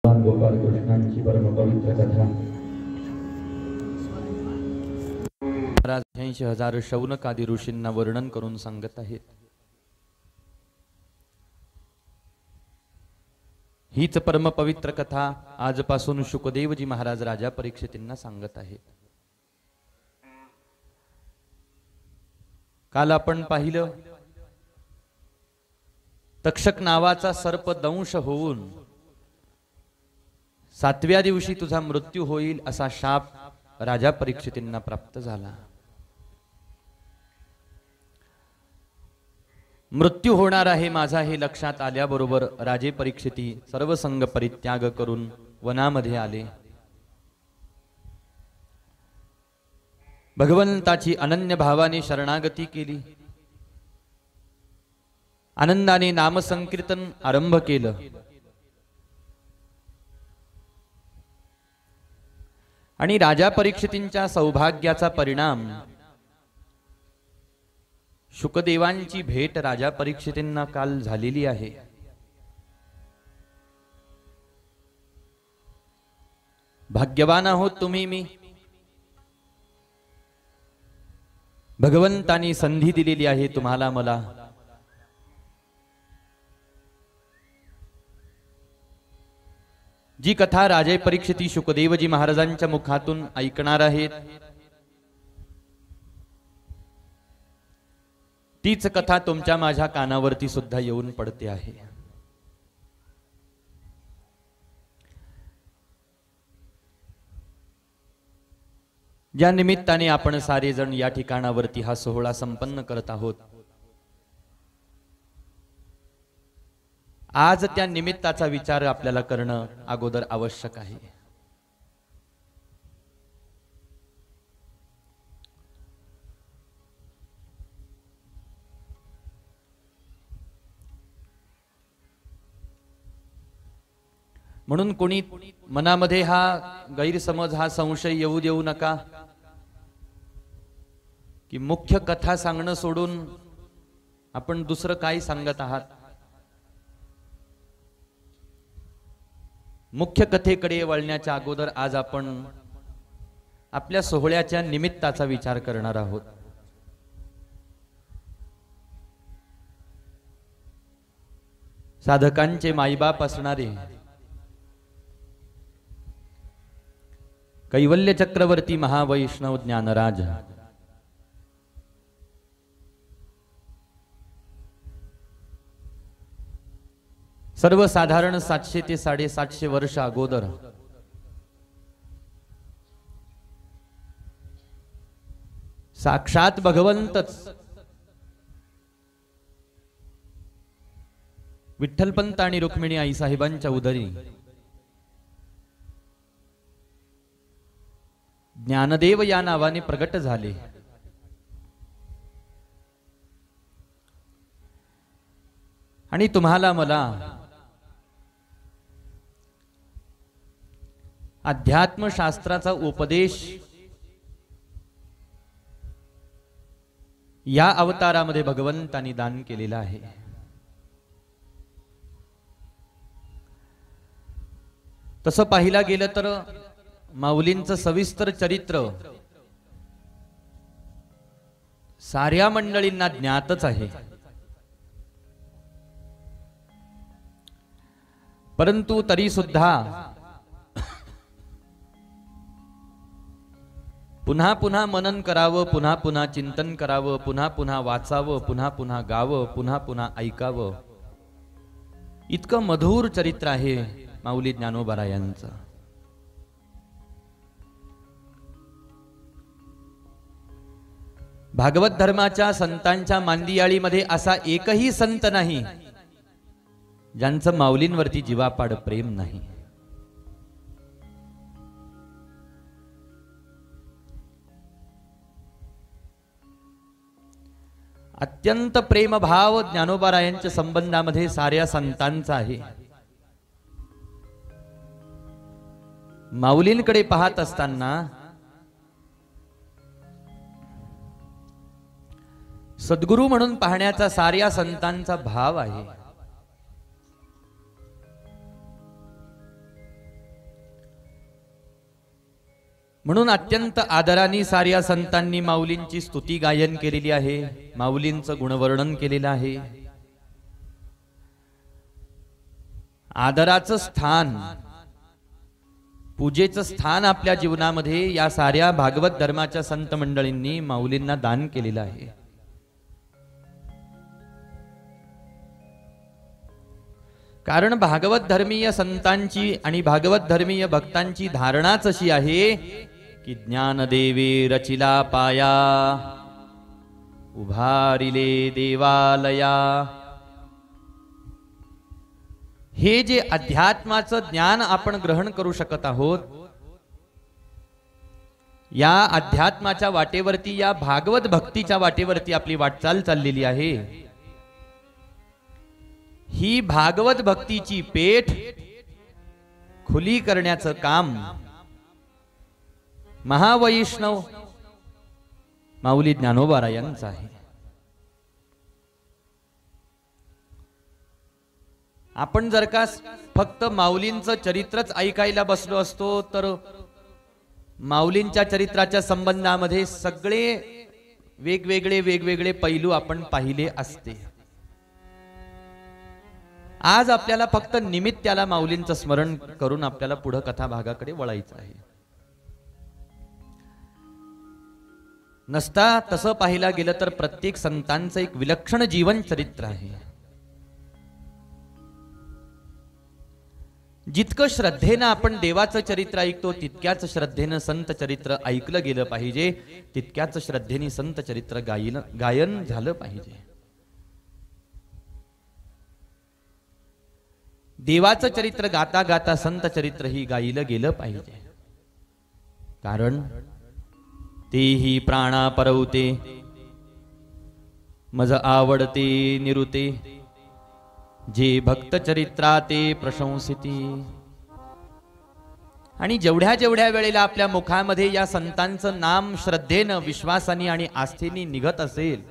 गोपाल कृष्णांची परम पवित्र कथा। महाराज 80,000 शौनकादी ऋषींना वर्णन करून सांगत आहेत। हीच परम पवित्र कथा आजपासून शुकदेवजी महाराज राजा परीक्षितींना सांगत आहेत। काल आपण पाहिलं, तक्षक नावाचा सर्प दंश होऊन 7व्या दिवशी तुझा मृत्यू होईल असा शाप राजा परीक्षितींना प्राप्त झाला। मृत्यू होणार आहे माझा हे लक्षात आल्याबरोबर राजे परीक्षिती सर्व संग परित्याग करून वनामध्ये आले। भगवंताची अनन्य भावाने शरणागती केली। आनंदाने नामसंकीर्तन आरंभ केलं। आणि राजा परीक्षितींच्या सौभाग्याचा परिणाम शुकदेवांची भेट राजा परीक्षितींना काल झालेली आहे। भाग्यवान आहोत तुम्ही मी। भगवंतानी संधी दिलेली आहे तुम्हाला मला। जी कथा राजे परीक्षिती शुकदेवजी महाराजांच्या मुखातून ऐकणार आहेत, तीच कथा तुमच्या माझ्या कानावरती सुद्धा येऊन पडते आहे। ज्या निमित्ताने आपण सारे जण या ठिकाणावरती हा सोहळा संपन्न करत आहोत, आज त्या निमित्ताचा विचार आपल्याला करणं अगोदर आवश्यक आहे। म्हणून कोणी मनामध्ये हा गैरसमज, हा संशय येऊ देऊ नका की मुख्य कथा सांगणं सोडून आपण दुसरं काय सांगत आहात। मुख्य कथेकडे वळण्याच्या अगोदर आज आपण आपल्या सोहळ्याच्या निमित्ताचा विचार करणार आहोत। साधकांचे माईबाप असणारे कैवल्य चक्रवर्ती महावैष्णव ज्ञानराज सर्वसाधारण 700 ते 750 वर्ष अगोदर साक्षात भगवंतच विठ्ठलपंत आणि रुक्मिणी आई साहेबांच्या उदरी ज्ञानदेव या नावाने प्रगट झाले। आणि तुम्हाला मला अध्यात्मशास्त्राचा उपदेश या अवतारामध्ये भगवंतांनी दान केलेला आहे। तसं पाहिला गेलं तर माऊलींचं सविस्तर चरित्र साऱ्या मंडळींना ज्ञातच आहे, परंतु तरी सुद्धा पुन्हा पुन्हा मनन करावं, पुन्हा पुन्हा चिंतन करावं, पुन्हा पुन्हा वाचावं, पुन्हा पुन्हा गावं, पुन्हा पुन्हा ऐकावं, इतकं मधुर चरित्र आहे माऊली ज्ञानोबारायांचं। भागवत धर्माच्या संतांच्या मांदियाळीमध्ये असा एकही संत नाही ज्यांचं माऊलींवरती जीवापाड प्रेम नाही। अत्यंत प्रेमभाव ज्ञानोबारायांच्या संबंधामध्ये साऱ्या संतांचा आहे। माऊलींकडे पाहत असताना सद्गुरु म्हणून पाहण्याचा साऱ्या संतांचा भाव आहे। म्हणून अत्यंत आदराने साऱ्या संतांनी माऊलींची स्तुती गायन केलेली आहे, माऊलींचं गुणवर्णन केलेलं आहे. आदराचं स्थान, पूजेचं स्थान आपल्या जीवनामध्ये या साऱ्या भागवत धर्माच्या संत मंडळींनी माऊलींना दान केलेलं आहे. कारण भागवत धर्मीय संतांची आणि भागवत धर्मीय भक्तांची धारणाच अशी आहे की ज्ञानदेवे रचिला पाया, उभारिले देवालया. हे जे अध्यात्माचं ज्ञान आपण ग्रहण करू शकत आहोत, या अध्यात्माच्या वाटेवरती, या भागवत भक्तीच्या वाटेवरती आपली वाटचाल चाललेली आहे. ही भागवत भक्तीची पेठ खुली करण्याचं काम महावैष्णव माऊली ज्ञानोबा यांचं आहे. आपण जर का फक्त माऊलींचं चरित्रच ऐकायला बसलो असतो तर माऊलींच्या चरित्राच्या संबंधामध्ये सगळे वेगवेगळे पैलू आपण पाहिले असते. आज आपल्याला फक्त निमित्ताला माऊलींचं स्मरण करून आपल्याला पुढे कथा भागाकडे वळायचं आहे. नसता तसं पाहिला गेलं तर प्रत्येक संतांचं एक विलक्षण जीवन चरित्र आहे. जितकं श्रद्धेनं आपण देवाचं चरित्र ऐकतो तितक्याच श्रद्धेनं संत चरित्र ऐकलं गेलं पाहिजे, तितक्याच श्रद्धेने संत चरित्र गायन झालं पाहिजे. देवाचं चरित्र गाता गाता संत चरित्र ही गायलं गेलं पाहिजे. कारण तेही प्राणा परवते, मज आवडते निरुते, जे भक्त चरित्रा ते प्रशंसिती. आणि जेवढ्या जेवढ्या वेळेला आपल्या मुखामध्ये या संतांचं नाम श्रद्धेनं, विश्वासाने आणि आस्थेने निघत असेल,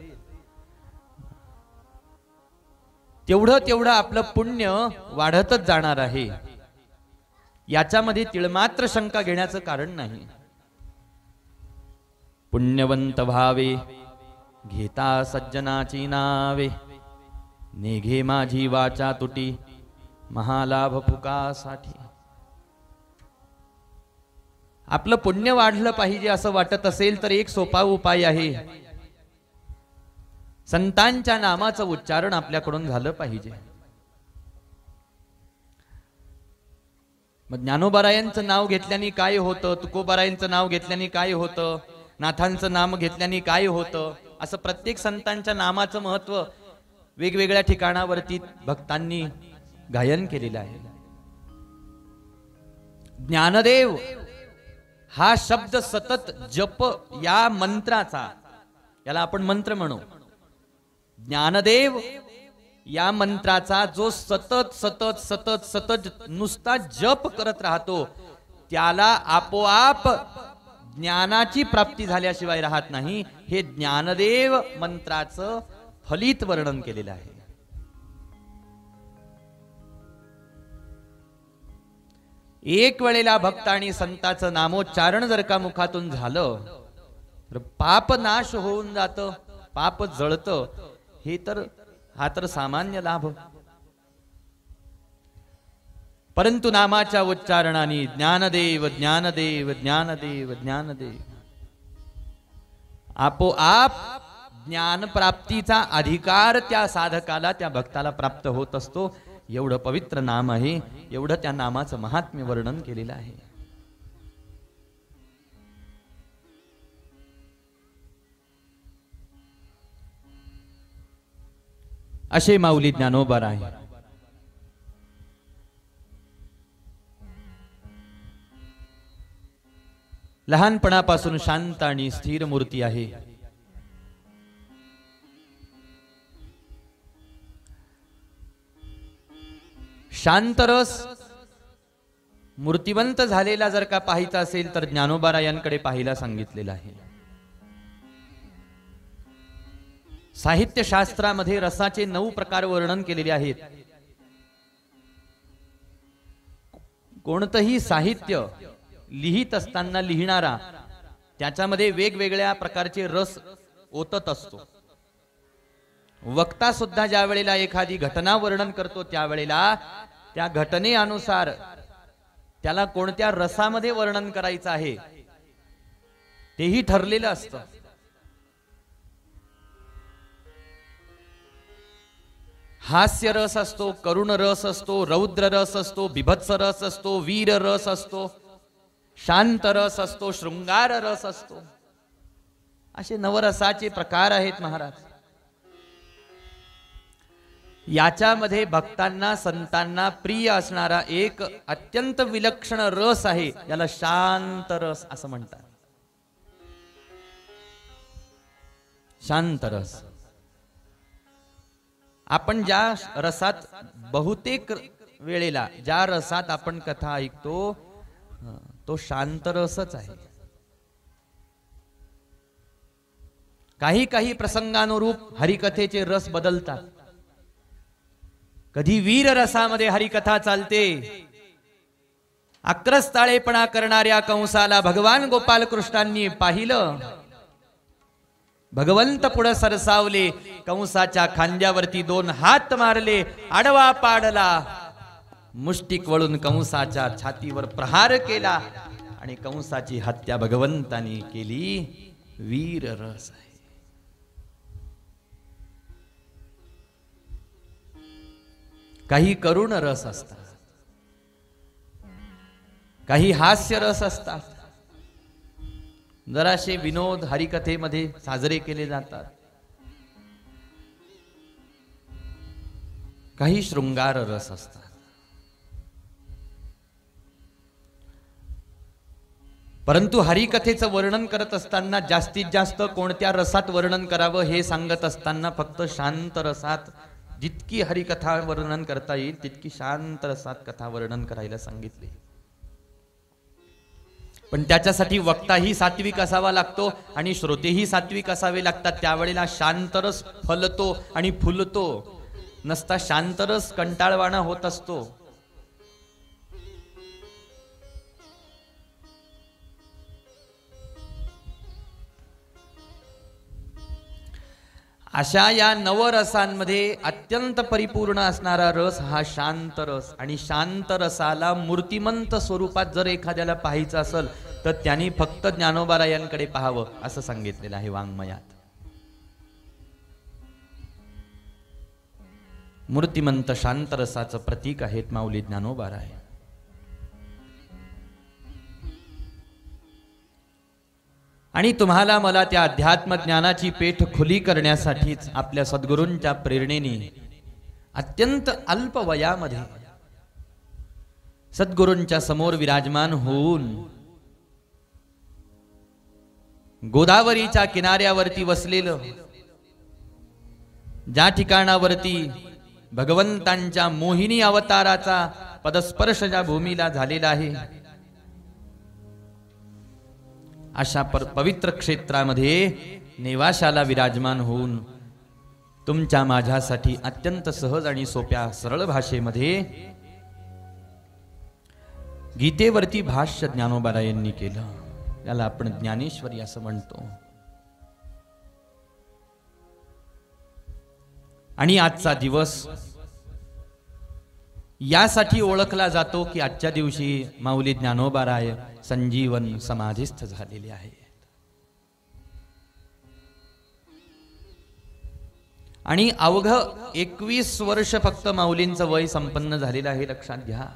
तेवढं तेवढं आपलं पुण्य वाढतच जाणार आहे. याच्यामध्ये तिळमात्र शंका घेण्याचं कारण नाही. पुण्यवंत भावे घेता सज्जनाची नावे, नेघे माझी वाचा तुटी महालाभ पुकासाठी. आपलं पुण्य वाढलं पाहिजे असं वाटत असेल तर एक सोपा उपाय आहे, संतांच्या नामाचं उच्चारण आपल्याकडून झालं पाहिजे. मग ज्ञानोबारायांचं नाव घेतल्याने काय होतं, तुकोबारायांचं नाव घेतल्याने काय होतं, नाथांचं नाम घेतल्याने काय होतं, असं प्रत्येक संतांच्या नामाचं महत्व वेगवेगळ्या ठिकाणावरती भक्तांनी गायन केलेलं आहे. ज्ञानदेव हा शब्द सतत जप, या मंत्राचा, याला आपण मंत्र म्हणू, ज्ञानदेव या मंत्राचा जो सतत सतत सतत सतत नुसता जप करत राहतो त्याला आपोआप ज्ञानाची प्राप्ती झाल्याशिवाय राहत नाही. हे ज्ञानदेव मंत्राचं फलित वर्णन केलेलं आहे. एक वेळेला भक्त आणि संताचं नामोच्चारण जर का मुखातून झालं तर पाप नाश होऊन जातं, पाप जळतं. हा तर सामान्य लाभ. परंतु नामाच्या उच्चारणाने ज्ञानदेव ज्ञानदेव ज्ञानदेव ज्ञानदेव, आपोआप ज्ञान प्राप्तीचा अधिकार त्या साधकाला, त्या भक्ताला प्राप्त होत असतो. एवढं पवित्र नाम आहे, एवढं त्या नामाचं महात्म्य वर्णन केलेलं आहे. असे माऊली ज्ञानोबा आहे. लहानपणापासून शांत आणि स्थिर मूर्ती आहे. शांतरस मूर्तिवंत झालेला जर का पाहायचा असेल तर ज्ञानोबारायांकडे पाहायला सांगितलेलं आहे. साहित्य शास्त्रामध्ये रसाचे 9 प्रकार वर्णन केलेले आहेत. कोणतंही साहित्य लिहित असताना लिहिणारा त्याच्यामध्ये वेगवेगळ्या प्रकारचे रस ओतत असतो. वक्ता सुद्धा ज्या वेळेला एखादी घटना वर्णन करतो त्यावेळेला त्या घटनेनुसार त्याला कोणत्या रसामध्ये वर्णन करायचं आहे तेही ठरलेलं असतं. हास्य रस असतो, करुण रस असतो, रौद्र रस असतो, बिभत्स रस असतो, वीर रस असतो, शांत रस असतो, शृंगार रस असतो. असे नवरसाचे प्रकार आहेत महाराज. याच्यामध्ये भक्तांना संतांना प्रिय असणारा एक अत्यंत विलक्षण रस आहे, याला शांत रस असं म्हणतात. शांत रस. आपण ज्या रसात बहुतेक वेळेला ज्या रसात आपण कथा ऐकतो तो शांत रसच आहे. काही काही प्रसंगानुरूप हरिकथेचे रस बदलतात. कधी वीर रसामध्ये हरिकथा चालते. आक्रस्ताळेपणा करणाऱ्या कंसाला भगवान गोपाल कृष्णांनी पाहिलं. भगवंत पुढे सरसावले, कंसाच्या खांद्यावरती 2 हात मारले, आडवा पाडला, मुष्टिक वळून कंसाच्या छातीवर प्रहार केला आणि कंसाची हत्या भगवंतानी केली. वीर रस आहे. काही करुण रस असतात, काही हास्य रस असतात. जराशे विनोद हरिकथेमध्ये साजरे केले जातात. काही शृंगार रस असतात. परंतु हरिकथेचं वर्णन करत असताना जास्तीत जास्त कोणत्या रसात वर्णन करावं हे सांगत असताना फक्त शांत रसात, जितकी हरिकथा वर्णन करता येईल तितकी शांत रसात कथा वर्णन करायला सांगितले. पण त्याच्यासाठी वक्ताही सात्विक असावा लागतो आणि श्रोतेही सात्विक असावे लागतात. त्यावेळेला शांतरस फलतो आणि फुलतो. नसता शांतरस कंटाळवाणा होत असतो. अशा या नवरसांमध्ये अत्यंत परिपूर्ण असणारा रस हा शांत रस. आणि शांत रसाला मूर्तिमंत स्वरूपात जर एखाद्याला पाहायचं असेल तर त्यांनी फक्त ज्ञानोबारायांकडे पाहावं असं सांगितलेलं आहे वाङ्मयात. मूर्तिमंत शांत रसाचं प्रतीक आहेत माऊली ज्ञानोबाराय. आणि तुम्हाला मला त्या अध्यात्म ज्ञानाची पेठ खुली करण्यासाठीच आपल्या सद्गुरूंच्या प्रेरणेने अत्यंत अल्प वयामध्ये सद्गुरूंच्या समोर विराजमान होऊन गोदावरीच्या किनाऱ्यावरती वसलेलं, ज्या ठिकाणावरती भगवंतांच्या मोहिनी अवताराचा पदस्पर्श ज्या भूमीला झालेला आहे, अशा पवित्र क्षेत्रामध्ये नेवाशाला विराजमान होऊन तुमच्या माझ्यासाठी अत्यंत सहज आणि सोप्या सरळ भाषेमध्ये गीतेवरती भाष्य ज्ञानोबारायांनी केलं. याला आपण ज्ञानेश्वरी असं म्हणतो. आणि आजचा दिवस यासाठी ओळखला जातो की आजच्या दिवशी माऊली ज्ञानोबाराय संजीवन समाधीस्थ झालेले आहे. आणि अवघ 21 वर्ष फक्त माऊलींचं वय संपन्न झालेलं आहे, लक्षात घ्या.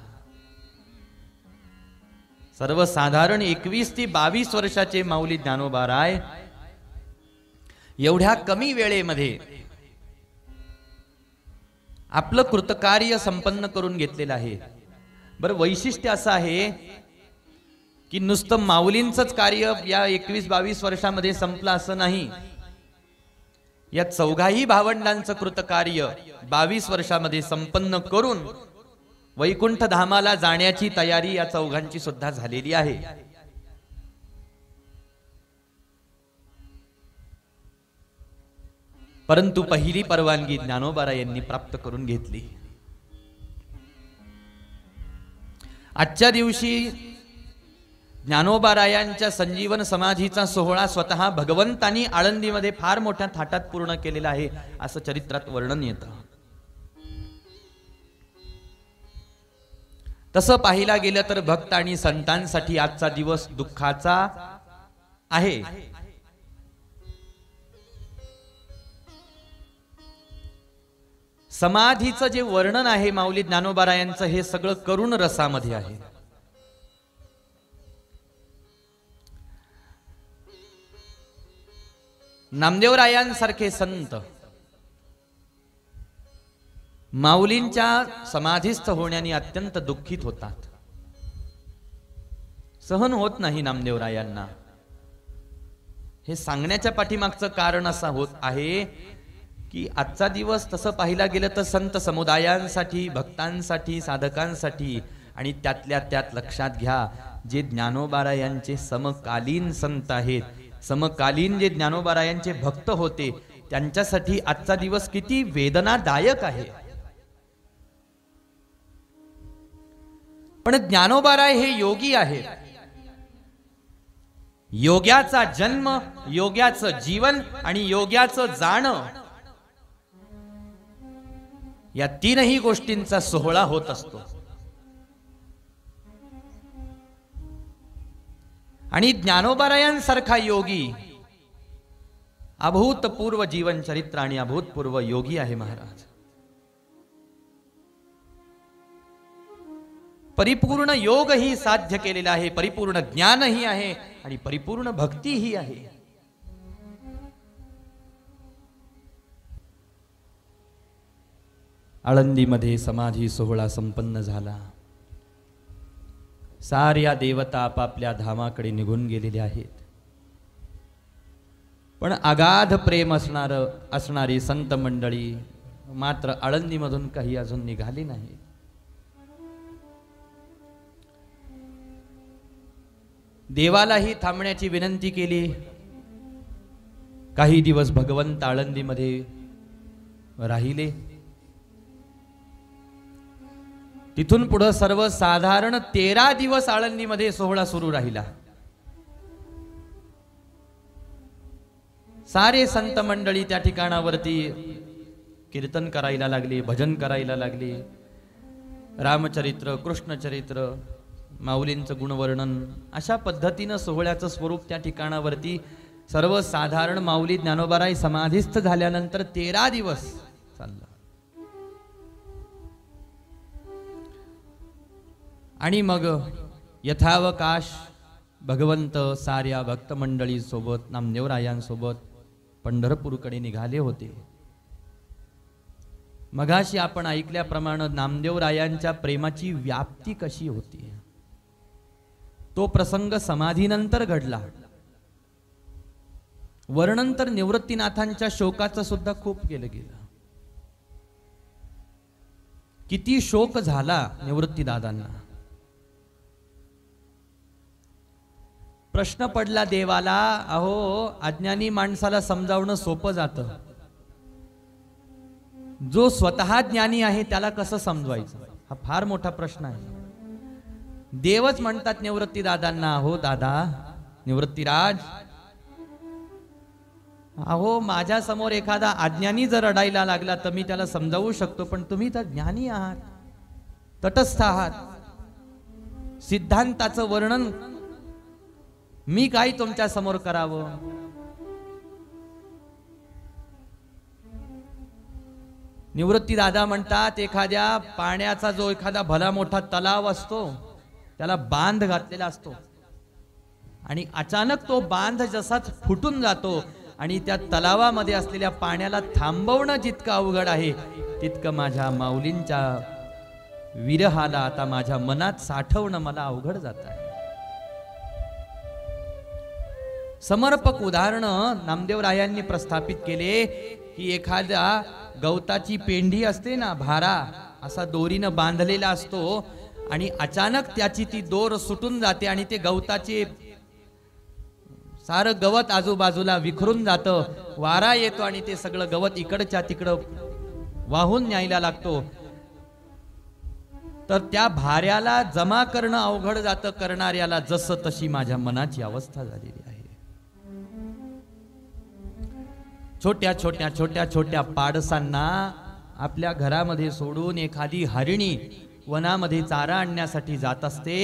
सर्वसाधारण 21 ते 22 वर्षाचे माऊली ज्ञानोबाराय एवढ्या कमी वेळेमध्ये आपलं कृतकार्य संपन्न करून घेतलेलं आहे. बरं, वैशिष्ट्य असं आहे की नुसतं माऊलींचंच कार्य या 21-22 वर्षामध्ये संपलं असं नाही. या चौघाही भावंडांचं कृतकार्य 22 वर्षामध्ये संपन्न करून वैकुंठ धामाला जाण्याची तयारी या चौघांची सुद्धा झालेली आहे. परंतु पहिली परवानगी ज्ञानोबारायांनी प्राप्त करून घेतली. आजच्या दिवशी ज्ञानोबारायांच्या संजीवन समाधीचा सोहळा स्वतः भगवंतांनी आळंदीमध्ये फार मोठ्या थाटात पूर्ण केलेला आहे असं चरित्रात वर्णन येतं. तसं पाहिला गेलं तर भक्त आणि संतांसाठी आजचा दिवस दुःखाचा आहे. समाधीचं जे वर्णन आहे माऊली ज्ञानोबारायांचं हे सगळं करुण रसामध्ये आहे. नामदेवरायांसारखे संत माऊलींच्या समाधीस्थ होण्याने अत्यंत दुःखित होतात. सहन होत नाही नामदेवरायांना. हे सांगण्याच्या पाठीमागचं कारण असं होत आहे की आजचा दिवस तसं पाहिला गेलं तर संत समुदायांसाठी, भक्तांसाठी, साधकांसाठी आणि त्यातल्या त्यात लक्षात घ्या जे ज्ञानोबारायांचे समकालीन संत आहेत, समकालीन जे ज्ञानोबारायांचे भक्त होते त्यांच्यासाठी आजचा दिवस किती वेदनादायक आहे. पण ज्ञानोबाराय हे योगी आहेत. योग्याचा जन्म, योग्याचं जीवन आणि योग्याचं जाणं या तीनही गोष्टींचा सोहळा होत असतो. आणि ज्ञानोबारायांसारखा योगी अभूतपूर्व जीवन चरित्र आणि अभूतपूर्व योगी आहे महाराज. परिपूर्ण योग ही साध्य केलेला आहे, परिपूर्ण ज्ञान ही आहे आणि परिपूर्ण भक्ती ही आहे. आळंदीमध्ये समाधी सोहळा संपन्न झाला. साऱ्या देवता आपापल्या धामाकडे निघून गेलेल्या आहेत. पण अगाध प्रेम असणारी संत मंडळी मात्र आळंदीमधून काही अजून निघाली नाही. देवालाही थांबण्याची विनंती केली. काही दिवस भगवंत आळंदीमध्ये राहिले. तिथून पुढे सर्वसाधारण 13 दिवस आळंदीमध्ये सोहळा सुरू राहिला. सारे संत मंडळी त्या ठिकाणावरती कीर्तन करायला लागली, भजन करायला लागली. रामचरित्र, कृष्णचरित्र, माऊलींचं गुणवर्णन अशा पद्धतीनं सोहळ्याचं स्वरूप त्या ठिकाणावरती सर्वसाधारण माऊली ज्ञानोबाराय समाधीस्थ झाल्यानंतर 13 दिवस चाललं. आणि मग यथावकाश भगवंत साऱ्या भक्त मंडळी सोबत नामदेवरायांसोबत पंढरपूरकडे निघाले होते. मगाशी आपण ऐकल्याप्रमाणे नामदेवरायांच्या प्रेमाची व्याप्ती कशी होती तो प्रसंग समाधीनंतर घडला. वर्णन तर निवृत्तीनाथांच्या शोकाचं सुद्धा खूप केलं गेलं. किती शोक झाला निवृत्तीदादांना. प्रश्न पडला देवाला, अहो अज्ञानी माणसाला समजावणं सोपं जातं, जो स्वतः ज्ञानी आहे त्याला कसं समजवायचं, हा फार मोठा प्रश्न आहे. देवच म्हणतात निवृत्ती दादांना, हो दादा निवृत्तीराज, अहो माझ्या समोर एखादा अज्ञानी जर रडायला लागला तर मी त्याला समजावू शकतो, पण तुम्ही तर ज्ञानी आहात, तटस्थ आहात, सिद्धांताचं वर्णन मी काय तुमच्या समोर करावं. निवृत्ती दादा म्हणतात, एखाद्या पाण्याचा जो एखादा भला मोठा तलाव असतो त्याला बांध घातलेला असतो आणि अचानक तो बांध जसाच फुटून जातो आणि त्या तलावामध्ये असलेल्या पाण्याला थांबवणं जितकं अवघड आहे तितकं माझ्या माऊलींच्या विरहाला आता माझ्या मनात साठवणं मला अवघड जात आहे. समर्पक उदाहरण नामदेवरायांनी प्रस्थापित केले की एखाद्या गवताची पेंढी असते ना, भारा असा दोरीनं बांधलेला असतो आणि अचानक त्याची ती दोर सुटून जाते आणि ते गवताचे सारं गवत आजूबाजूला विखरून जातं, वारा येतो आणि ते सगळं गवत इकडच्या तिकडं वाहून न्यायला लागतो. तर त्या भाऱ्याला जमा करणं अवघड जातं करणाऱ्याला, जसं तशी माझ्या मनाची अवस्था झालेली आहे. छोट्या छोट्या छोट्या छोट्या पाडसांना आपल्या घरामध्ये सोडून एखादी हरिणी वनामध्ये चारा आणण्यासाठी जात असते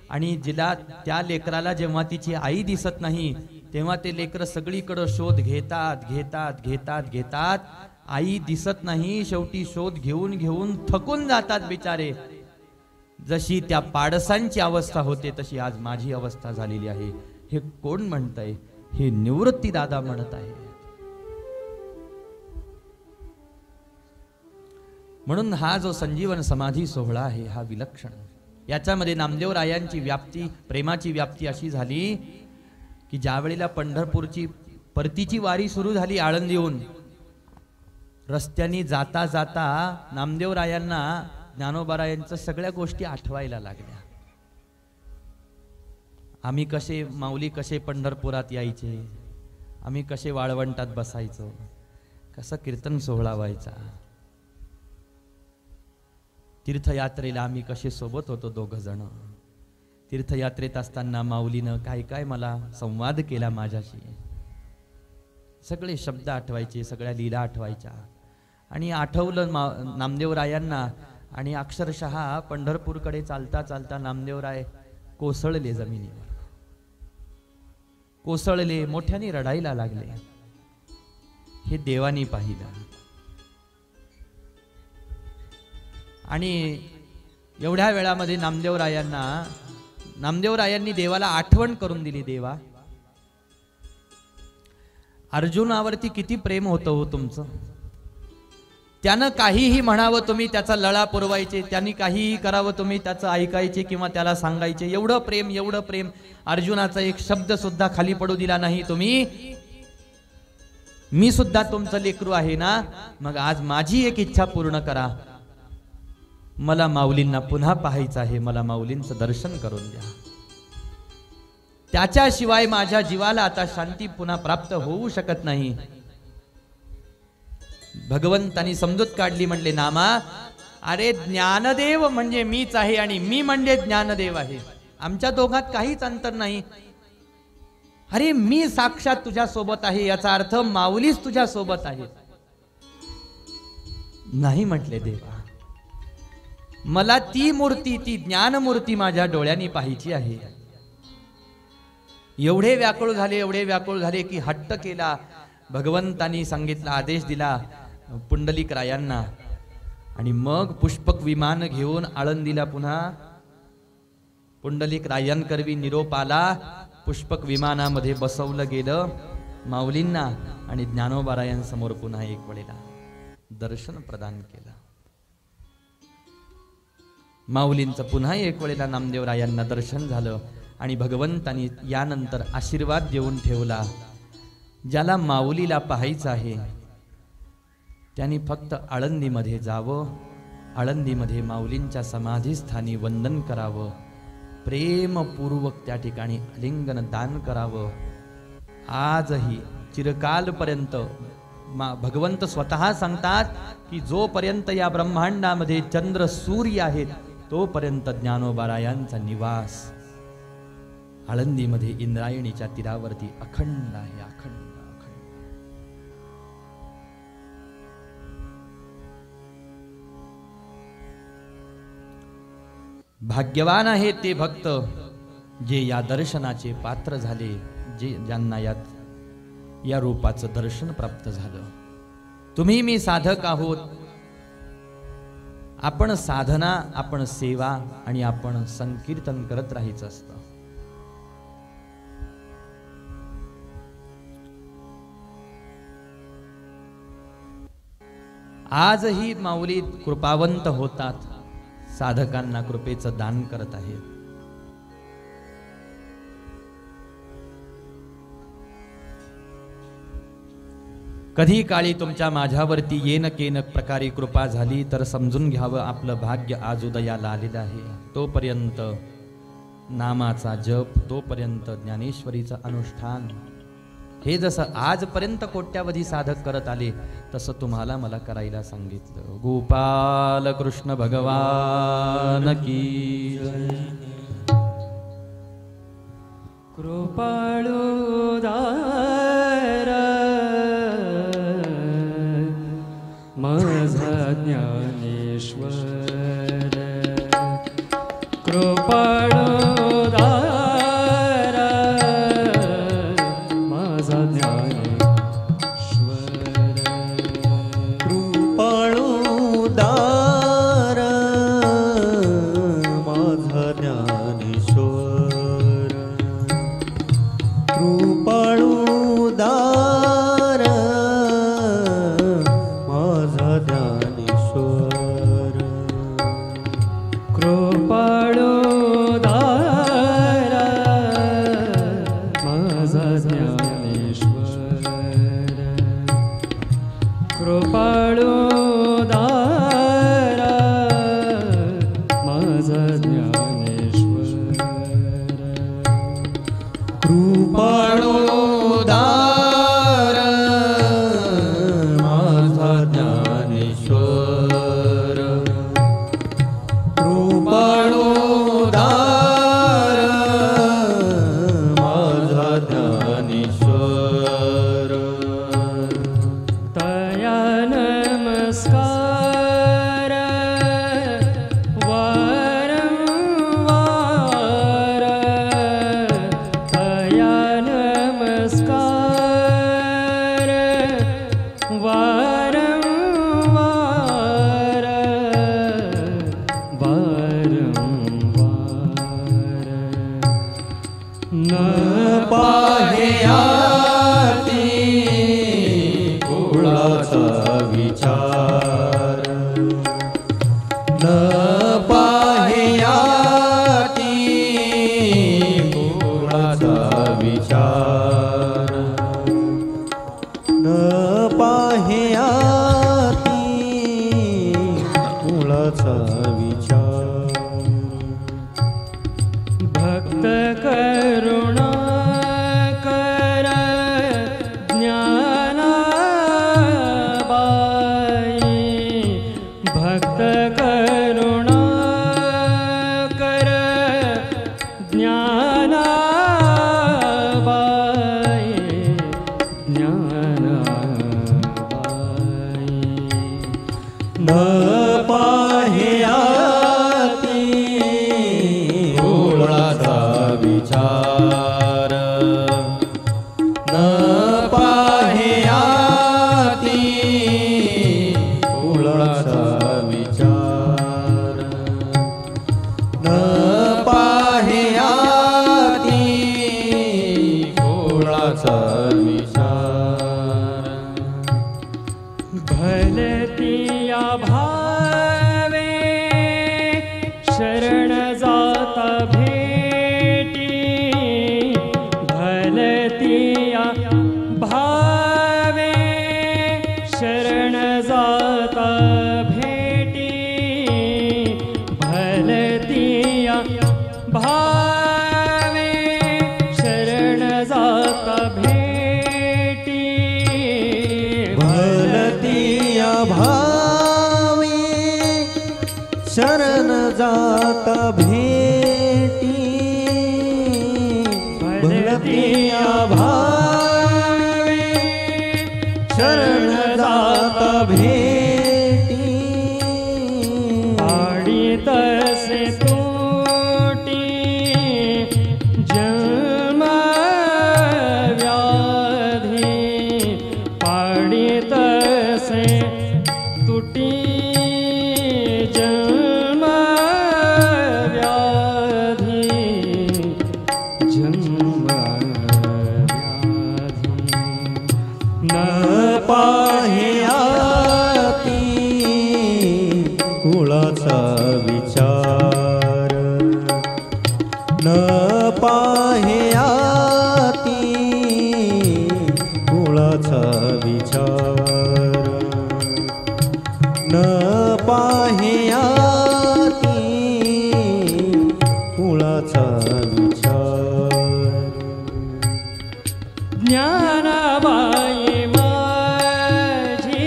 आणि जिला त्या लेकराला जेव्हा तिची आई दिसत नाही तेव्हा ते लेकर सगळीकडे शोध घेतात घेतात घेतात घेतात. आई दिसत नाही, शेवटी शोध घेऊन घेऊन थकून जातात बिचारे. जशी त्या पाडसांची अवस्था होते तशी आज माझी अवस्था झालेली आहे. हे कोण म्हणतंय? हे निवृत्ती दादा म्हणत आहे. म्हणून हा जो संजीवन समाधी सोहळा आहे हा विलक्षण. याच्यामध्ये नामदेवरायांची व्याप्ती, प्रेमाची व्याप्ती अशी झाली की ज्या वेळेला पंढरपूरची परतीची वारी सुरू झाली आळंदीहून, रस्त्याने जाता जाता नामदेवरायांना ज्ञानोबारायांच्या सगळ्या गोष्टी आठवायला लागल्या. आम्ही कसे माऊली कसे पंढरपुरात यायचे, आम्ही कसे वाळवंटात बसायचो, कसं कीर्तन सोहळा व्हायचा, तीर्थयात्रेला आम्ही कसे सोबत होतो दोघ जण. तीर्थयात्रेत असताना माऊलीनं काय काय मला संवाद केला माझ्याशी. सगळे शब्द आठवायचे, सगळ्या लीला आठवायच्या. आणि आठवलं नामदेवरायांना आणि अक्षरशः पंढरपूरकडे चालता चालता नामदेवराय कोसळले, जमिनीवर कोसळले, मोठ्याने रडायला लागले. हे देवानी पाहिलं. आणि एवढ्या वेळामध्ये नामदेवरायांनी देवाला आठवण करून दिली. देवा, अर्जुनावरती किती प्रेम होतं हो तुमचं. त्यानं काहीही म्हणावं तुम्ही त्याचा लळा पुरवायचे, त्यांनी काहीही करावं तुम्ही त्याचं ऐकायचे किंवा त्याला सांगायचे. एवढं प्रेम, एवढं प्रेम. अर्जुनाचा एक शब्द सुद्धा खाली पडू दिला नाही तुम्ही. मी सुद्धा तुमचं लेकरू आहे ना, मग आज माझी एक इच्छा पूर्ण करा. मला माऊलींना पुन्हा पाहायचं आहे, मला माऊलींचं दर्शन करून द्या. त्याच्याशिवाय माझ्या जीवाला आता शांती पुन्हा प्राप्त होऊ शकत नाही. भगवंतानी समजूत काढली. म्हणले नामा, अरे ज्ञानदेव म्हणजे मीच आहे आणि मी म्हणजे ज्ञानदेव आहे. आमच्या दोघात काहीच अंतर नाही. अरे मी साक्षात तुझ्या सोबत आहे, याचा अर्थ माऊलीच तुझ्या सोबत आहे. नाही म्हटले देवा, मला ती मूर्ती, ती ज्ञानमूर्ती माझ्या डोळ्यांनी पाहायची आहे. एवढे व्याकुळ झाले, एवढे व्याकुळ झाले की हट्ट केला. भगवंतानी सांगितला, आदेश दिला पुंडलिक रायांना. आणि मग पुष्पक विमान घेऊन आळंदीला पुन्हा पुंडलिक रायांकरवी निरोप आला. पुष्पक विमानामध्ये बसवलं गेलं माऊलींना आणि ज्ञानोबारायांसमोर पुन्हा एक वेळेला दर्शन प्रदान केलं. माऊलींचं पुन्हा एक वेळेला नामदेवरायांना दर्शन झालं आणि भगवंतानी यानंतर आशीर्वाद देऊन ठेवला. ज्याला माऊलीला पाहायचं आहे त्यांनी फक्त आळंदीमध्ये जावं, आळंदीमध्ये माऊलींच्या समाधीस्थानी वंदन करावं, प्रेमपूर्वक त्या ठिकाणी आलिंगन दान करावं. आजही चिरकालपर्यंत भगवंत स्वतः सांगतात की जोपर्यंत या ब्रह्मांडामध्ये चंद्र सूर्य आहेत तोपर्यंत ज्ञानोबारायांचा निवास आळंदीमध्ये इंद्रायणीच्या तीरावरती अखंड आहे, अखंड अखंड. भाग्यवान आहे ते भक्त जे या दर्शनाचे पात्र झाले, ज्यांना या रूपाचं दर्शन प्राप्त झालं. तुम्ही मी साधक आहोत. आपण साधना, आपण सेवा आणि आपण संकीर्तन करत राहायचं असतं. आजही माऊली कृपावंत होतात, साधकांना कृपेचं दान करत आहेत. कधी काळी तुमच्या माझ्यावरती येन केन प्रकारे कृपा झाली तर समजून घ्यावं आपलं भाग्य आज उदयाला आलेलं आहे. तोपर्यंत नामाचा जप, तोपर्यंत ज्ञानेश्वरीचं अनुष्ठान, हे जसं आजपर्यंत कोट्यावधी साधक करत आले तसं तुम्हाला मला करायला सांगितलं. गोपाल कृष्ण भगवान की जय. कृपाळुदार माझा ज्ञानेश्वर, कृपाळुदार माझा ज्ञानेश्वर, कृपाळुदार माझा ज्ञानेश्वर, कृपाळुदार माझा ज्ञानेश्वर, कृपाळुदार माझा ज्ञानेश्वर, कृपाळुदार माझा ज्ञानेश्वर, कृपाळुदार माझा ज्ञानेश्वर, कृपाळुदार माझा ज्ञानेश्वर, तया नमस्कार वारंवार, तया नमस्कार वारंवार, वारंवार, न पाह्याती कुळाचा विचार, न पाह्याती कुळाचा विचार, न पाह्याती कुळाचा विचार, भक्त करुणाकर ज्ञानाबाई, भक्त करुणाकर ज्ञानाबाई, ज्ञानाबाई, न पाह्याती कुळाचा विचार, न पाह्याती कुळाचा विचार, न पाह्याती कुळाचा विचार, भलती या भावे शरण जाता भेटी, भलती या भावे शरण जाता भेटी, भलती या भावे शरण जाता भेटी, भलतिया भावी शरण जाता भेटी, भलतिया भावी शरण जाता भेटी, पाडी तसे तोटी जन्म व्याधी, पाडी तसे तुटी जन्म व्याधी, जन्म व्याधी, न पाह्याती कुळाचा विचार, न पाह्याती कुळाचा विचार, न पाह्याती कुळाचा विचार, ज्ञानाबाई माझी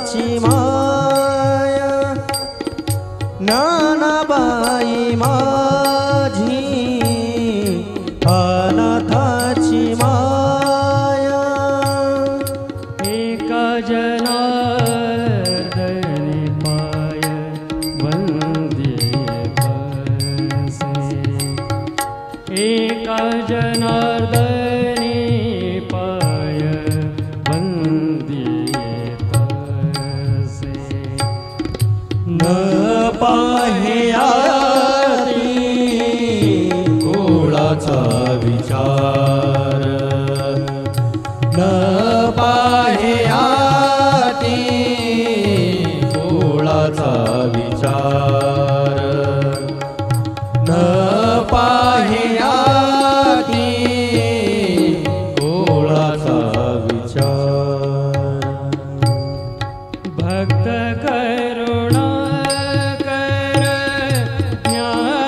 अनाथाची माया ज्ञानाबाई माझी अनाथाची माया एका जनार्दनी पाय वंदिये पसे एका जनार्दनी पाय वंदिये पसे न पाह्याती कुळाचा विचार न पाह्याती कुळाचा विचार न पाह्याती कुळाचा विचार भक्त करुणा कर ज्ञानाबाई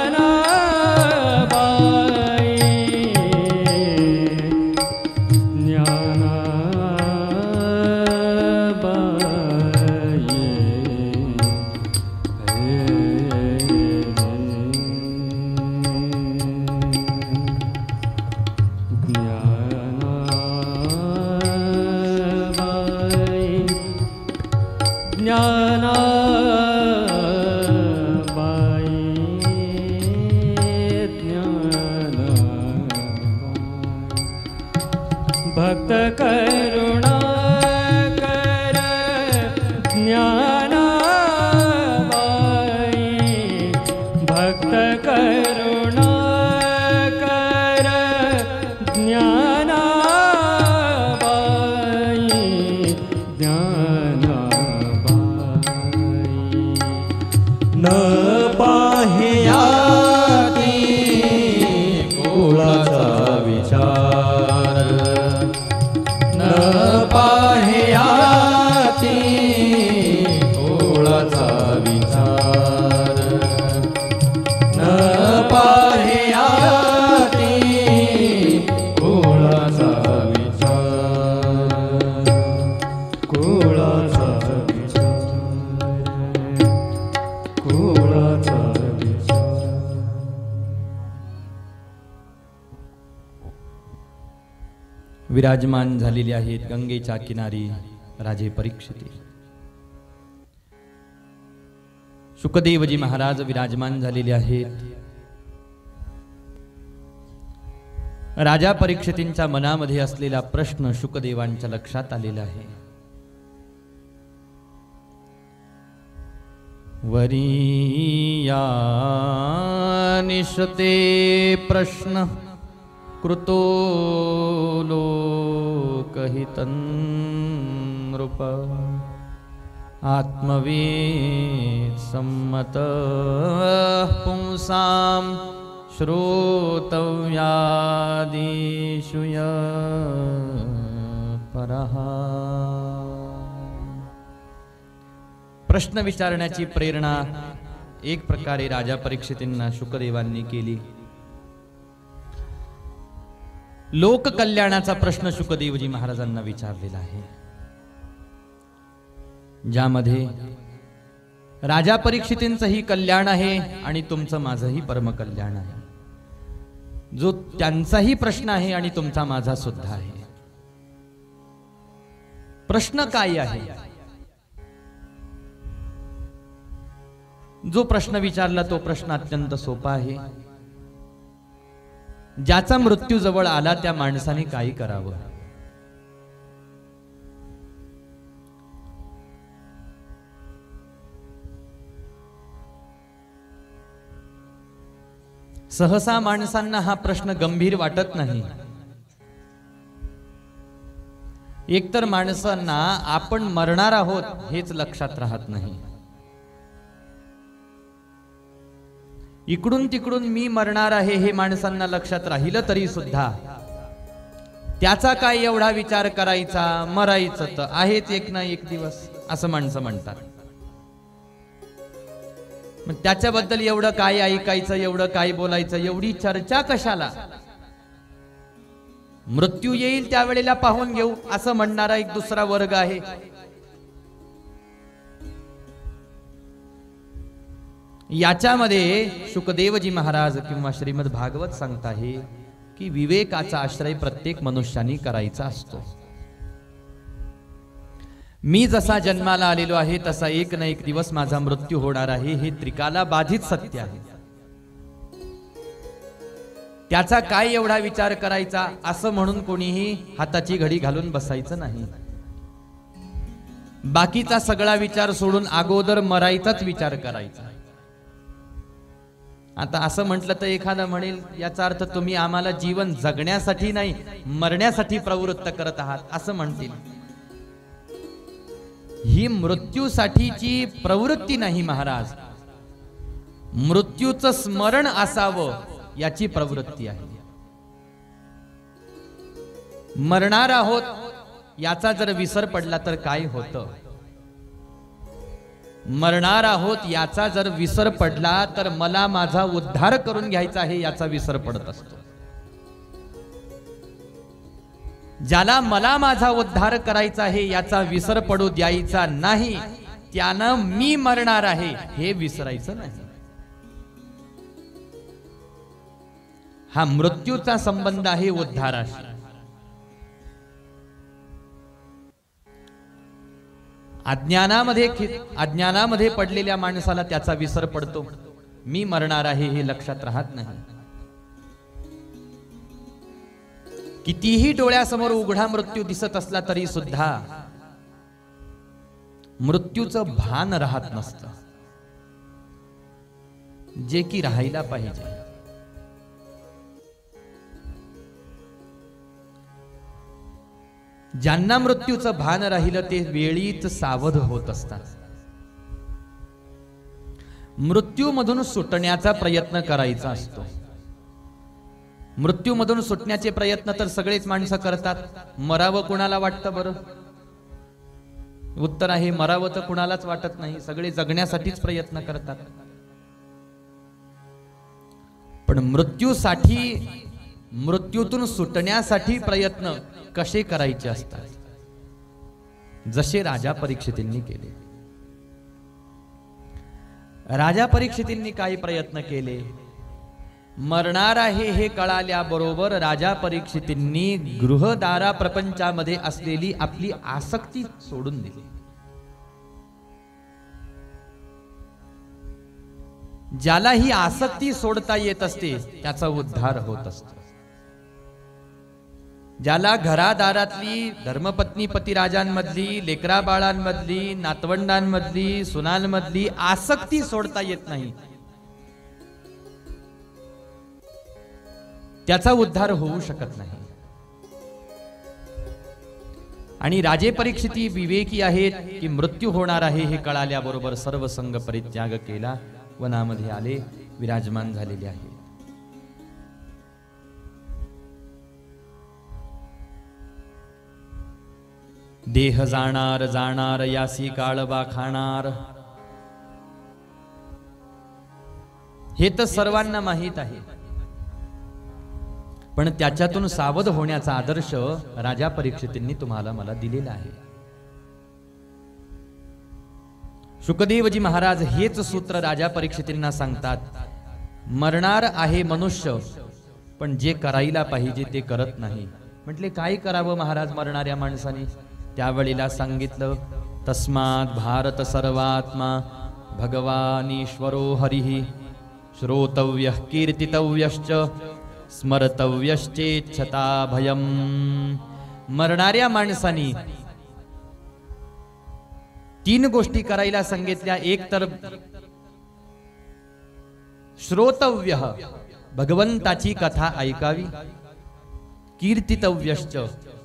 भक्त करुणा कर ज्ञानाबाई भक्त करुणा कर ज्ञानाबाई ज्ञानाबाई न पाह्याती कुळाचा विचार न पाह्याती कुळाचा विचार न पाह्याती कुळाचा विचार कुळाचा विचार कुळाचा विचार विराजमान झालेले आहेत गंगेच्या किनारी राजे परीक्षिती. शुकदेवजी महाराज विराजमान झालेले आहेत. राजा परीक्षितींच्या मनामध्ये असलेला प्रश्न शुकदेवांच्या लक्षात आलेला आहे. वरिया निशते प्रश्न कृतो लोकहितं नृप आत्मवेद सम्मत पुंसां श्रोतव्यादिषु परः. प्रश्न विचारण्याची प्रेरणा एक प्रकारे राजा परीक्षितींना शुकदेवांनी केली. लोक कल्याणाचा प्रश्न शुकदेवजी महाराजांना विचारलेला आहे, ज्यामध्ये राजा परीक्षितींचंही कल्याण आहे आणि तुमचं माझंही परमकल्याण आहे. जो त्यांचाही प्रश्न आहे आणि तुमचा माझा सुद्धा आहे. प्रश्न काय आहे? जो प्रश्न विचारला तो प्रश्न अत्यंत सोपा आहे. ज्याचा मृत्यू जवळ आला त्या माणसाने काय करावं? सहसा माणसांना हा प्रश्न गंभीर वाटत नाही. एकतर माणसांना आपण मरणार आहोत हेच लक्षात राहत नाही. इकडून तिकडून मी मरणार आहे हे माणसांना लक्षात राहिलं तरी सुद्धा त्याचा काय एवढा विचार करायचा, मरायचं तर आहेच एक ना एक दिवस असं माणसं म्हणतात. मग त्याच्याबद्दल एवढं काय ऐकायचं, एवढं काय बोलायचं, एवढी चर्चा कशाला? मृत्यू, मृत्यू येईल त्यावेळेला पाहून घेऊ असं म्हणणारा एक दुसरा वर्ग आहे. याच्यामध्ये शुकदेवजी महाराज किंवा श्रीमद भागवत सांगत आहे की विवेकाचा आश्रय प्रत्येक मनुष्याने करायचा असतो. मी जसा जन्माला आलेलो आहे तसा एक ना एक दिवस माझा मृत्यू होणार आहे, हे त्रिकाला बाधित सत्य आहे. त्याचा काय एवढा विचार करायचा असं म्हणून कोणीही हाताची घडी घालून बसायचं नाही. बाकीचा सगळा विचार सोडून अगोदर मरायचाच विचार करायचा. आता असं म्हटलं तर एखादा म्हणेल याचा अर्थ तुम्ही आम्हाला जीवन जगण्यासाठी नाही मरण्यासाठी प्रवृत्त करत आहात असं म्हणतील. ही मृत्यूसाठीची प्रवृत्ती नाही महाराज, मृत्यूचं स्मरण असावं याची प्रवृत्ती आहे. मरणार आहोत याचा जर विसर पडला तर काय होतं? मरणार आहोत याचा जर विसर पडला तर मला माझा उद्धार करून घ्यायचा आहे याचा विसर पडत असतो. ज्याला मला माझा उद्धार करायचा आहे याचा विसर पडू द्यायचा नाही, त्यानं मी मरणार आहे हे विसरायचं नाही. हा मृत्यूचा संबंध आहे उद्धाराशी. अज्ञानामध्ये पडलेल्या माणसाला त्याचा विसर पडतो. मी मरणार आहे हे लक्षात राहत नाही. कितीही डोळ्यासमोर उघडा मृत्यू दिसत असला तरी सुद्धा मृत्यूचं भान राहत नसतं, जे की राहायला पाहिजे. ज्यांना मृत्यूचं भान राहिलं ते वेळीच सावध होत असतात. मृत्यूमधून सुटण्याचा प्रयत्न करायचा असतो. मृत्यूमधून सुटण्याचे प्रयत्न तर सगळेच माणसं करतात. मरावं कुणाला वाटतं बरं? उत्तर आहे मरावं तर कुणालाच वाटत नाही, सगळे जगण्यासाठीच प्रयत्न करतात. पण मृत्यूतून सुटण्यासाठी प्रयत्न कसे करायचे असतात, जसे राजा परीक्षितींनी केले. राजा परीक्षितींनी काही प्रयत्न केले. मरणार आहे हे कळाल्याबरोबर राजा परीक्षितींनी गृहदारा प्रपंचामध्ये असलेली आपली आसक्ती सोडून दिली. ज्याला ही आसक्ती सोडता येत असते त्याचा उद्धार होत असतो. ज्याला घरादारातली धर्मपत्नी पतिराजांमधली, लेकरा बाळांमधली, नातवंडांमधली, सुनांमधली आसक्ती सोडता येत नाही, त्याचा उद्धार होऊ शकत नाही. आणि राजे परीक्षिती विवेकी आहेत की मृत्यू होणार आहे हे कळाल्याबरोबर सर्व संग परित्याग केला, वनामध्ये आले, विराजमान झालेले आहे. देह जाणार जाणार यासी काळबा खाणार, हे तर सर्वांना माहीत आहे. पण त्याच्यातून सावध होण्याचा आदर्श राजा परीक्षितींनी तुम्हाला मला दिलेला आहे. शुकदेवजी महाराज हेच सूत्र राजा परीक्षितींना सांगतात. मरणार आहे मनुष्य, पण जे करायला पाहिजे ते करत नाही. म्हटले काय करावं महाराज मरणाऱ्या माणसाने? त्यावेळेला सांगितलं, तस्मात् भारत सर्वात्मा भगवानीश्वरो हरिः श्रोतव्यः कीर्तितव्यश्च स्मर्तव्यश्चेच्छता भयम्. मरणाऱ्या माणसानी 3 गोष्टी करायला सांगितल्या. एक तर श्रोतव्य, भगवंताची कथा ऐकावी. कीर्तितव्यश्च,